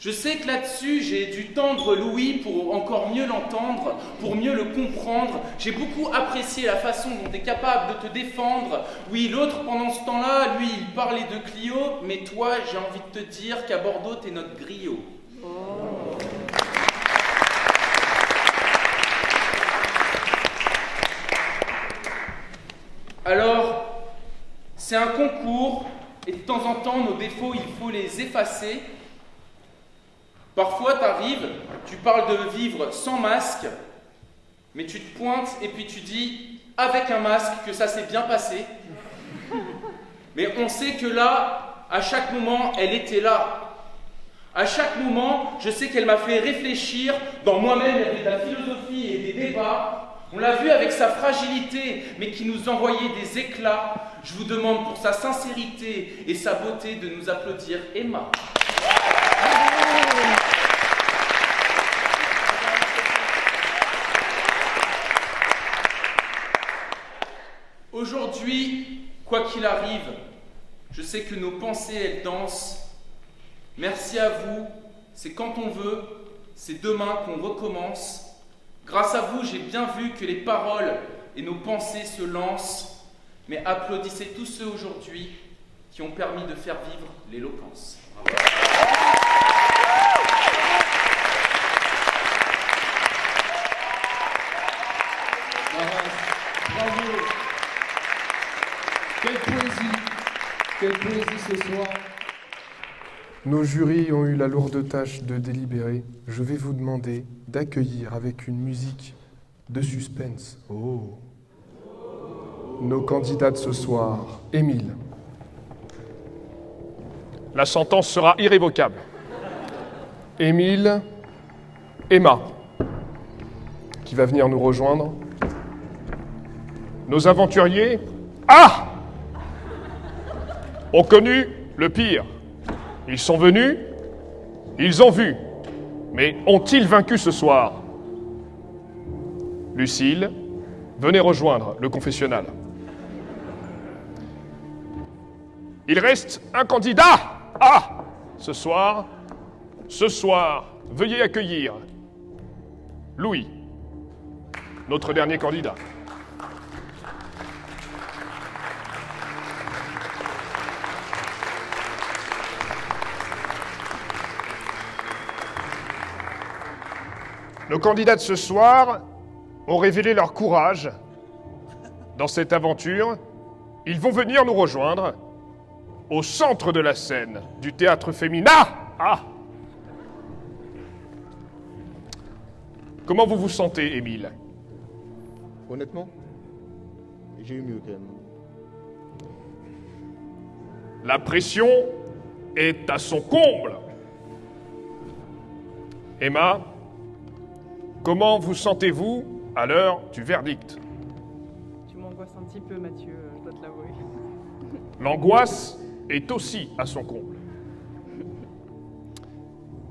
S6: Je sais que là-dessus, j'ai dû tendre Louis pour encore mieux l'entendre, pour mieux le comprendre. J'ai beaucoup apprécié la façon dont tu es capable de te défendre. Oui, l'autre, pendant ce temps-là, lui, il parlait de Clio, mais toi, j'ai envie de te dire qu'à Bordeaux, t'es notre griot. Alors, c'est un concours, et de temps en temps, nos défauts, il faut les effacer. Parfois, tu arrives, tu parles de vivre sans masque, mais tu te pointes et puis tu dis, avec un masque, que ça s'est bien passé. Mais on sait que là, à chaque moment, elle était là. À chaque moment, je sais qu'elle m'a fait réfléchir. Dans moi-même, il y avait de la philosophie et des débats. On l'a vu avec sa fragilité, mais qui nous envoyait des éclats. Je vous demande pour sa sincérité et sa beauté de nous applaudir Emma. Aujourd'hui, quoi qu'il arrive, je sais que nos pensées, elles dansent. Merci à vous, c'est quand on veut, c'est demain qu'on recommence. Grâce à vous, j'ai bien vu que les paroles et nos pensées se lancent. Mais applaudissez tous ceux aujourd'hui qui ont permis de faire vivre l'éloquence.
S1: Bravo. Quelle poésie ce soir.
S15: Nos jurys ont eu la lourde tâche de délibérer. Je vais vous demander d'accueillir avec une musique de suspense. Oh. Nos candidats de ce soir. Émile.
S16: La sentence sera irrévocable.
S15: Émile. Emma, qui va venir nous rejoindre.
S16: Nos aventuriers ont connu le pire. Ils sont venus, ils ont vu. Mais ont-ils vaincu ce soir? Lucille, venez rejoindre le confessionnal. Il reste un candidat. Ce soir, veuillez accueillir Louis, notre dernier candidat. Nos candidats de ce soir ont révélé leur courage dans cette aventure. Ils vont venir nous rejoindre au centre de la scène du théâtre féminin. Comment vous vous sentez, Émile?
S11: Honnêtement, j'ai eu mieux quand même.
S16: La pression est à son comble. Emma, comment vous sentez-vous à l'heure du verdict?
S14: Tu m'angoisses un petit peu, Mathieu, je dois te l'avouer.
S16: L'angoisse est aussi à son comble.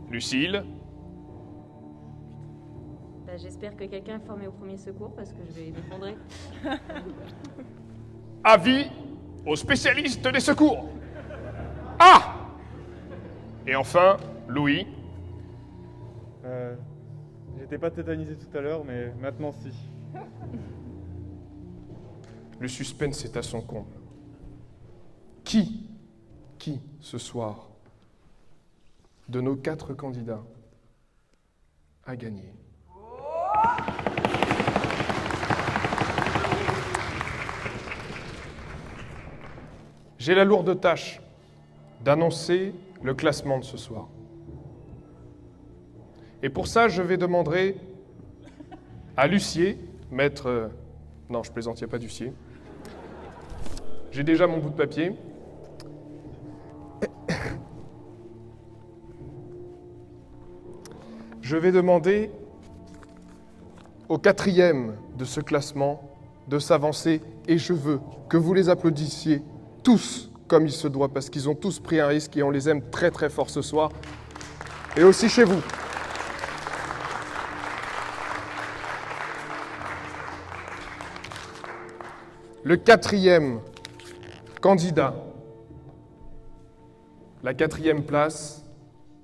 S16: Lucille,
S17: J'espère que quelqu'un est formé au premier secours parce que je vais m'effondrer.
S16: avis aux spécialistes des secours. Ah! Et enfin, Louis.
S13: J'étais pas tétanisé tout à l'heure, mais maintenant si.
S15: Le suspense est à son comble. Qui, ce soir, de nos 4 candidats, a gagné? J'ai la lourde tâche d'annoncer le classement de ce soir. Et pour ça, je vais demander à l'huissier, maître... non, je plaisante, il n'y a pas d'huissier. J'ai déjà mon bout de papier. Je vais demander au 4e de ce classement de s'avancer et je veux que vous les applaudissiez tous comme il se doit parce qu'ils ont tous pris un risque et on les aime très très fort ce soir. Et aussi chez vous. Le 4e candidat, la 4e place,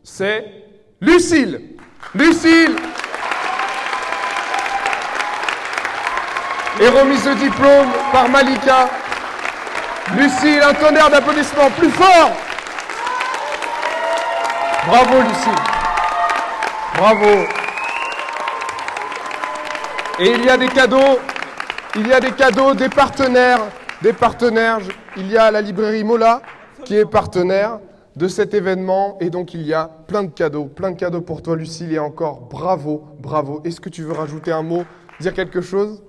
S15: c'est Lucille. Lucille et remise de diplôme par Malika. Lucille, un tonnerre d'applaudissements plus fort. Bravo Lucille. Bravo. Et il y a des cadeaux. Il y a des cadeaux, des partenaires. Il y a la librairie Mola qui est partenaire de cet événement. Et donc il y a plein de cadeaux pour toi Lucille. Et encore bravo, bravo. Est-ce que tu veux rajouter un mot, dire quelque chose?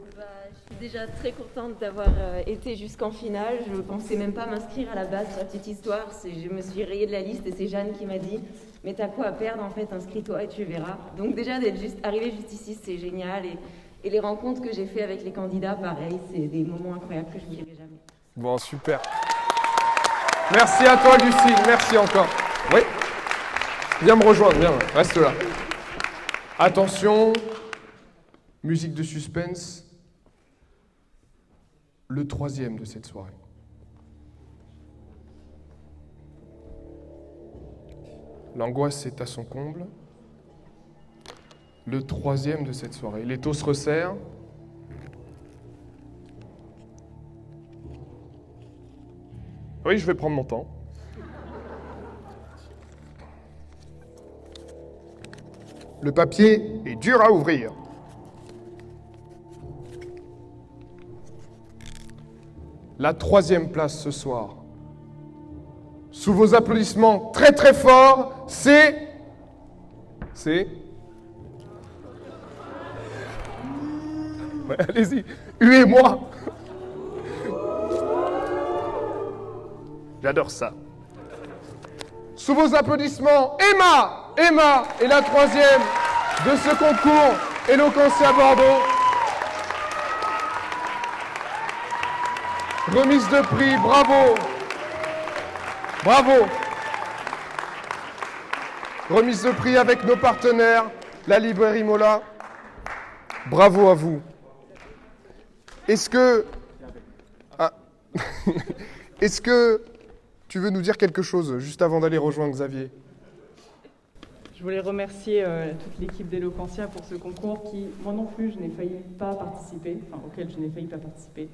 S17: Je suis déjà très contente d'avoir été jusqu'en finale. Je ne pensais même pas m'inscrire à la base pour la petite histoire. Je me suis rayée de la liste et c'est Jeanne qui m'a dit « Mais t'as quoi à perdre en fait, inscris-toi et tu verras ». Donc déjà d'être arrivée juste ici, c'est génial. Et les rencontres que j'ai fait avec les candidats, pareil, c'est des moments incroyables que je n'oublierai jamais.
S15: Bon, super. Merci à toi, Lucille. Merci encore. Oui. Viens me rejoindre, viens, reste là. Attention, musique de suspense. Le 3e de cette soirée. L'angoisse est à son comble. Le 3e de cette soirée. Les taux se resserrent. Oui, je vais prendre mon temps. Le papier est dur à ouvrir. La 3e place ce soir. Sous vos applaudissements très très forts, c'est... Ouais, allez-y, huez-moi. J'adore ça. Sous vos applaudissements, Emma est la 3e de ce concours Éloquencia Bordeaux. Remise de prix, bravo. Bravo. Remise de prix avec nos partenaires, la librairie Mola. Bravo à vous. Est-ce que... Ah. Est-ce que tu veux nous dire quelque chose juste avant d'aller rejoindre Xavier?
S14: Je voulais remercier toute l'équipe d'Éloquencia pour ce concours qui, moi non plus, auquel je n'ai failli pas participer.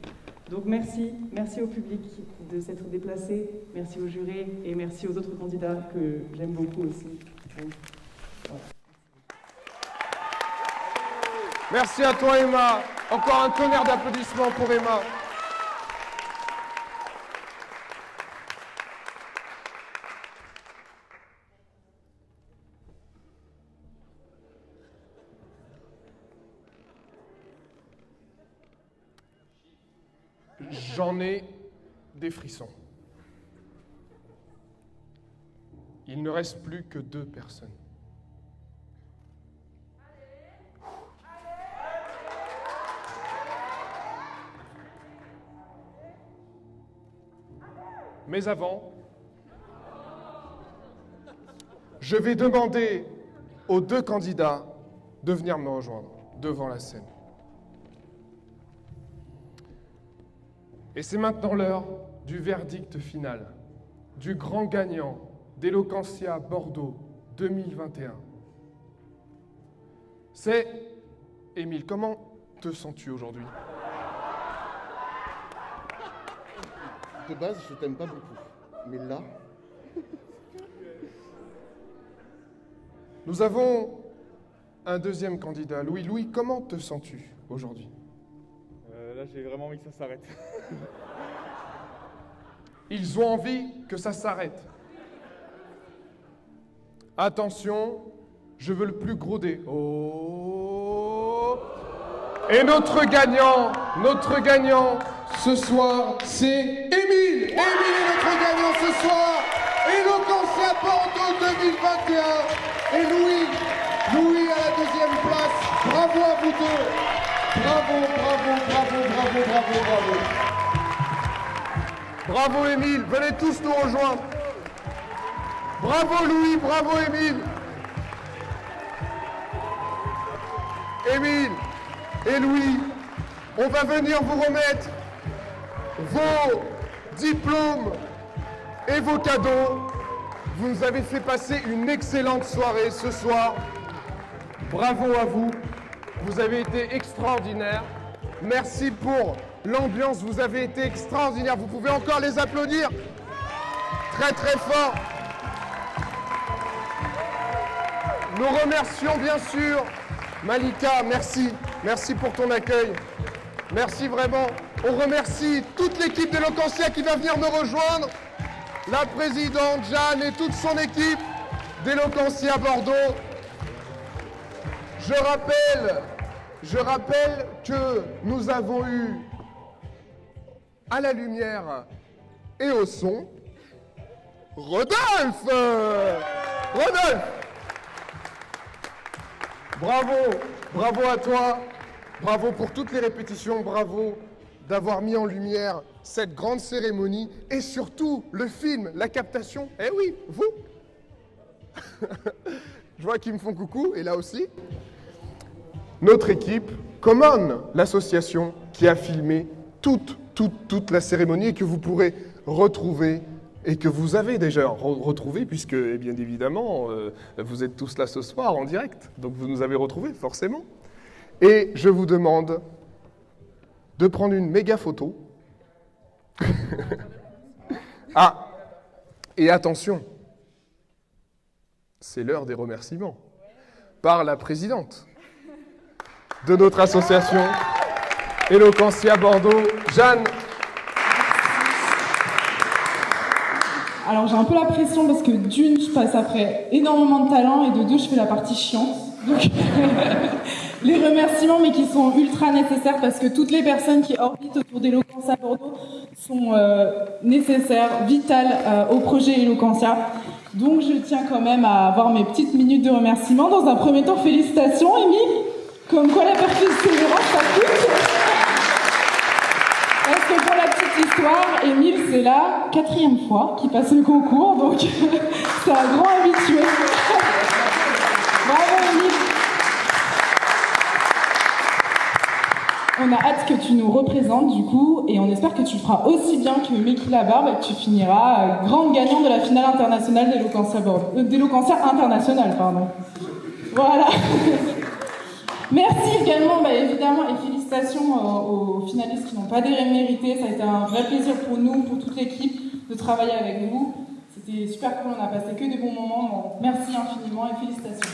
S14: Donc merci au public de s'être déplacé, merci aux jurés et merci aux autres candidats que j'aime beaucoup aussi. Donc, voilà.
S15: Merci à toi Emma. Encore un tonnerre d'applaudissements pour Emma. J'en ai des frissons. ne reste plus que 2 personnes. Mais avant, je vais demander aux 2 candidats de venir me rejoindre devant la scène. Et c'est maintenant l'heure du verdict final, du grand gagnant d'Eloquentia Bordeaux 2021. C'est Émile. Comment te sens-tu aujourd'hui?
S11: De base, je t'aime pas beaucoup. Mais là...
S15: Nous avons un deuxième candidat. Louis. Louis, comment te sens-tu aujourd'hui?
S13: Là, j'ai vraiment envie que ça s'arrête.
S15: Ils ont envie que ça s'arrête. Attention, je veux le plus gros dé. Oh! Et notre gagnant
S1: ce soir, c'est Émile. Émile est notre gagnant ce soir. Eloquentia Bordeaux 2021. Et Louis à la 2e place. Bravo à vous 2. Bravo.
S15: Bravo Émile, venez tous nous rejoindre. Bravo Louis, bravo Émile. Émile et Louis, on va venir vous remettre vos diplômes et vos cadeaux. Vous nous avez fait passer une excellente soirée ce soir. Bravo à vous. Vous avez été extraordinaires. Merci pour l'ambiance. Vous avez été extraordinaires. Vous pouvez encore les applaudir très très fort. Nous remercions bien sûr Malika. Merci. Merci pour ton accueil. Merci vraiment. On remercie toute l'équipe d'Eloquentia qui va venir me rejoindre. La présidente Jeanne et toute son équipe d'Eloquentia Bordeaux. Je rappelle que nous avons eu à la lumière et au son Rodolphe. Bravo à toi. Bravo pour toutes les répétitions. Bravo d'avoir mis en lumière cette grande cérémonie et surtout le film, la captation. Eh oui, vous. Je vois qu'ils me font coucou, et là aussi. Notre équipe, Common, l'association qui a filmé toute la cérémonie et que vous pourrez retrouver et que vous avez déjà retrouvé puisque, bien évidemment, vous êtes tous là ce soir en direct. Donc vous nous avez retrouvés, forcément. Et je vous demande de prendre une méga photo. Ah, et attention, c'est l'heure des remerciements par la présidente de notre association Eloquentia Bordeaux, Jeanne.
S18: Alors j'ai un peu la pression parce que d'une, je passe après énormément de talent et de 2, je fais la partie chiante. Donc les remerciements, mais qui sont ultra nécessaires parce que toutes les personnes qui orbitent autour d'Eloquentia Bordeaux sont nécessaires, vitales au projet Eloquentia. Donc je tiens quand même à avoir mes petites minutes de remerciements. Dans un premier temps, félicitations Émile. Comme quoi la persévérance, ça coûte. Parce que pour la petite histoire, Émile, c'est la 4e fois qu'il passe le concours, donc c'est un grand habitué. Bravo Émile. On a hâte que tu nous représentes du coup, et on espère que tu feras aussi bien que Meki Labarbe et que tu finiras grande gagnante de la finale internationale d'Eloquentia internationale, pardon. Voilà. Merci également, évidemment, et félicitations aux finalistes qui n'ont pas démérité. Ça a été un vrai plaisir pour nous, pour toute l'équipe, de travailler avec vous. C'était super cool, on a passé que des bons moments. Donc merci infiniment et félicitations.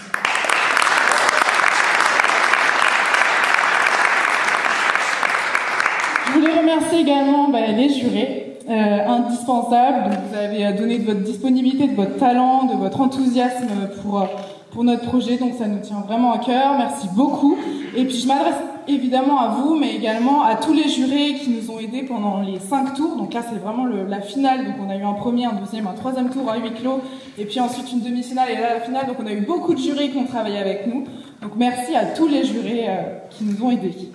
S18: Je voulais remercier également les jurés, indispensables. Donc, vous avez donné de votre disponibilité, de votre talent, de votre enthousiasme pour pour notre projet, donc ça nous tient vraiment à cœur. Merci beaucoup. Et puis je m'adresse évidemment à vous, mais également à tous les jurés qui nous ont aidés pendant les 5 tours. Donc là, c'est vraiment la finale. Donc on a eu un premier, un deuxième, un troisième tour à huis clos, et puis ensuite une demi-finale et là la finale. Donc on a eu beaucoup de jurés qui ont travaillé avec nous. Donc merci à tous les jurés qui nous ont aidés.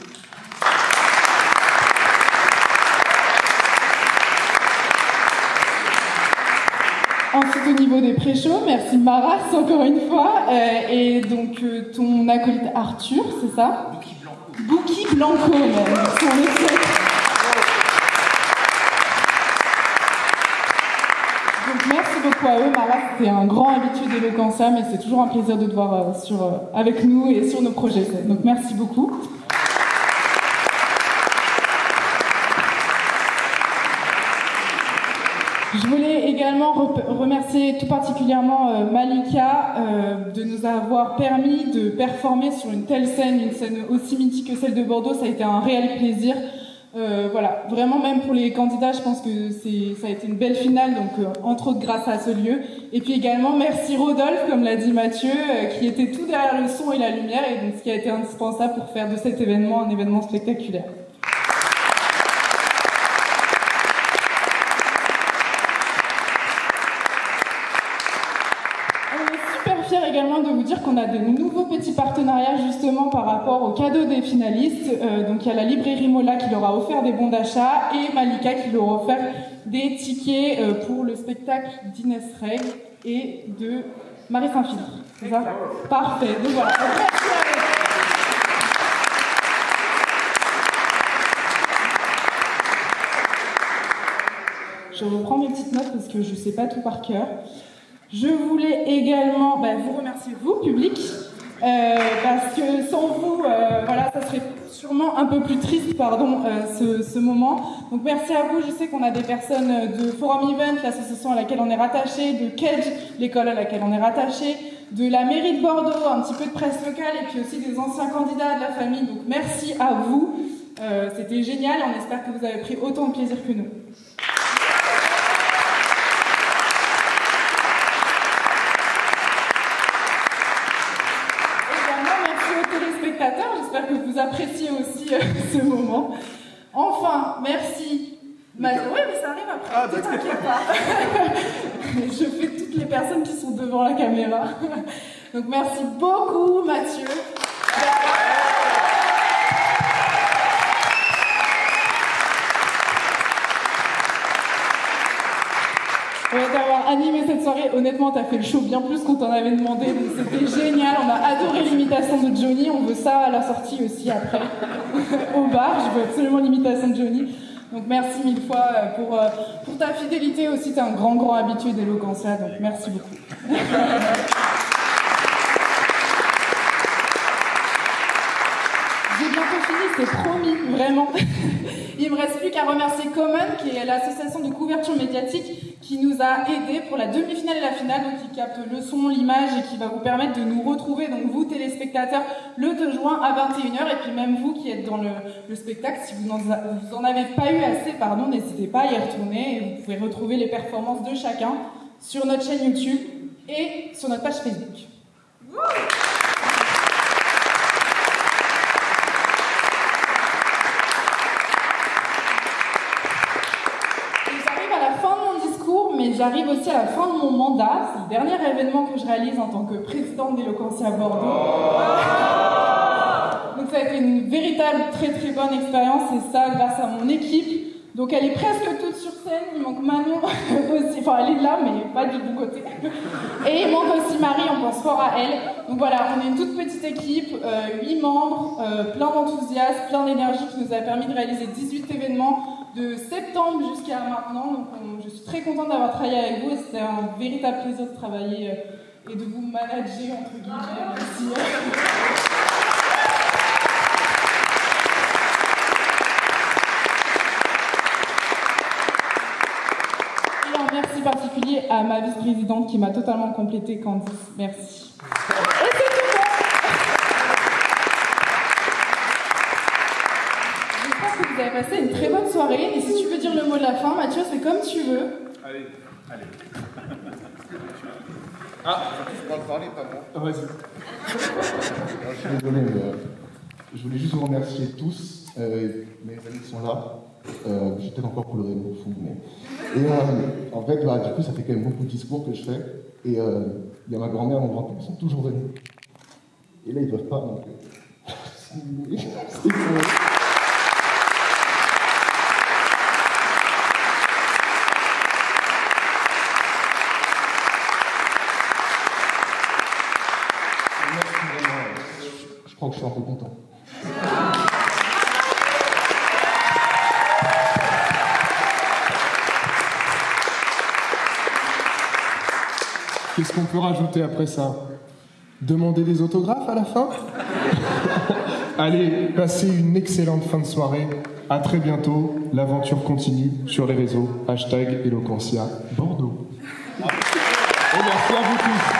S18: Ensuite, au niveau des pré-shows, merci Maras encore une fois. Et donc, ton acolyte Arthur, c'est ça? Bouki Blanco, même. Son excellent. Donc, merci beaucoup à eux. Maras, c'est un grand habitué d'Eloquentia, mais c'est toujours un plaisir de te voir avec nous et sur nos projets. Donc, merci beaucoup. Je voulais également remercier tout particulièrement Malika de nous avoir permis de performer sur une telle scène, une scène aussi mythique que celle de Bordeaux. Ça a été un réel plaisir. Voilà, vraiment même pour les candidats, je pense que ça a été une belle finale, donc entre autres grâce à ce lieu. Et puis également merci Rodolphe, comme l'a dit Mathieu, qui était tout derrière le son et la lumière, et donc ce qui a été indispensable pour faire de cet événement un événement spectaculaire. Également de vous dire qu'on a de nouveaux petits partenariats justement par rapport aux cadeaux des finalistes. Donc il y a la librairie Mola qui leur a offert des bons d'achat et Malika qui leur a offert des tickets pour le spectacle d'Inès Reg et de Marie Saint-Filtre. C'est ça? Parfait. Donc voilà. Je reprends mes petites notes parce que je ne sais pas tout par cœur. Je voulais également vous remercier, vous, public, parce que sans vous, voilà, ça serait sûrement un peu plus triste, ce moment. Donc merci à vous. Je sais qu'on a des personnes de Forum Event, l'association à laquelle on est rattaché, de Kedge, l'école à laquelle on est rattaché, de la mairie de Bordeaux, un petit peu de presse locale, et puis aussi des anciens candidats de la famille. Donc merci à vous. C'était génial. On espère que vous avez pris autant de plaisir que nous. J'espère que vous appréciez aussi ce moment. Enfin, merci. Oui, mais ça arrive après. Ah, ne t'inquiète pas. Je fais toutes les personnes qui sont devant la caméra. Donc merci beaucoup, Mathieu. D'avoir animé cette soirée. Honnêtement, t'as fait le show bien plus qu'on t'en avait demandé, donc c'était génial. On a adoré l'imitation de Johnny. On veut ça à la sortie aussi après au bar. Je veux absolument l'imitation de Johnny. Donc merci mille fois pour ta fidélité aussi. T'es un grand habitué d'Eloquentia, donc merci beaucoup. J'ai bientôt fini, c'est promis, vraiment. Il me reste plus qu'à remercier Common, qui est l'association de couverture médiatique qui nous a aidés pour la demi-finale et la finale, donc qui capte le son, l'image et qui va vous permettre de nous retrouver, donc vous téléspectateurs, le 2 juin à 21h, et puis même vous qui êtes dans le spectacle, si vous n'en avez pas eu assez, n'hésitez pas à y retourner, et vous pouvez retrouver les performances de chacun sur notre chaîne YouTube et sur notre page Facebook. Mais j'arrive aussi à la fin de mon mandat. C'est le dernier événement que je réalise en tant que présidente d'Eloquentia Bordeaux. Donc ça a été une véritable très bonne expérience, et ça grâce à mon équipe. Donc elle est presque toute sur scène. Il manque Manon aussi. Enfin, elle est là, mais pas du bon côté. Et il manque aussi Marie, on pense fort à elle. Donc voilà, on est une toute petite équipe, 8 membres, plein d'enthousiasme, plein d'énergie, qui nous a permis de réaliser 18 événements de septembre jusqu'à maintenant. Donc je suis très contente d'avoir travaillé avec vous, et c'était un véritable plaisir de travailler et de vous manager, entre guillemets. Merci. Et un merci particulier à ma vice-présidente qui m'a totalement complétée, Candice. Merci. Et c'est tout bon. J'espère que vous avez passé une très bonne soirée. Et si tu veux dire le mot de la fin, Mathieu, c'est comme tu veux.
S3: Allez.
S11: Ah, je dois parler, pas moi.
S15: Ah, vas-y.
S11: Je suis désolé, mais je voulais juste vous remercier tous. Mes amis qui sont là. Je vais peut-être encore pleurer, mais au fond. Mais... Et en fait, bah, du coup, ça fait quand même beaucoup de discours que je fais. Et il y a ma grand-mère et mon grand-père qui sont toujours venus. Et là, ils doivent pas, donc... C'est cool. Je crois que je suis un peu content.
S15: Qu'est-ce qu'on peut rajouter après ça? Demander des autographes à la fin? Allez, passez une excellente fin de soirée. À très bientôt. L'aventure continue sur les réseaux. #Eloquentia Bordeaux. Et merci à vous tous.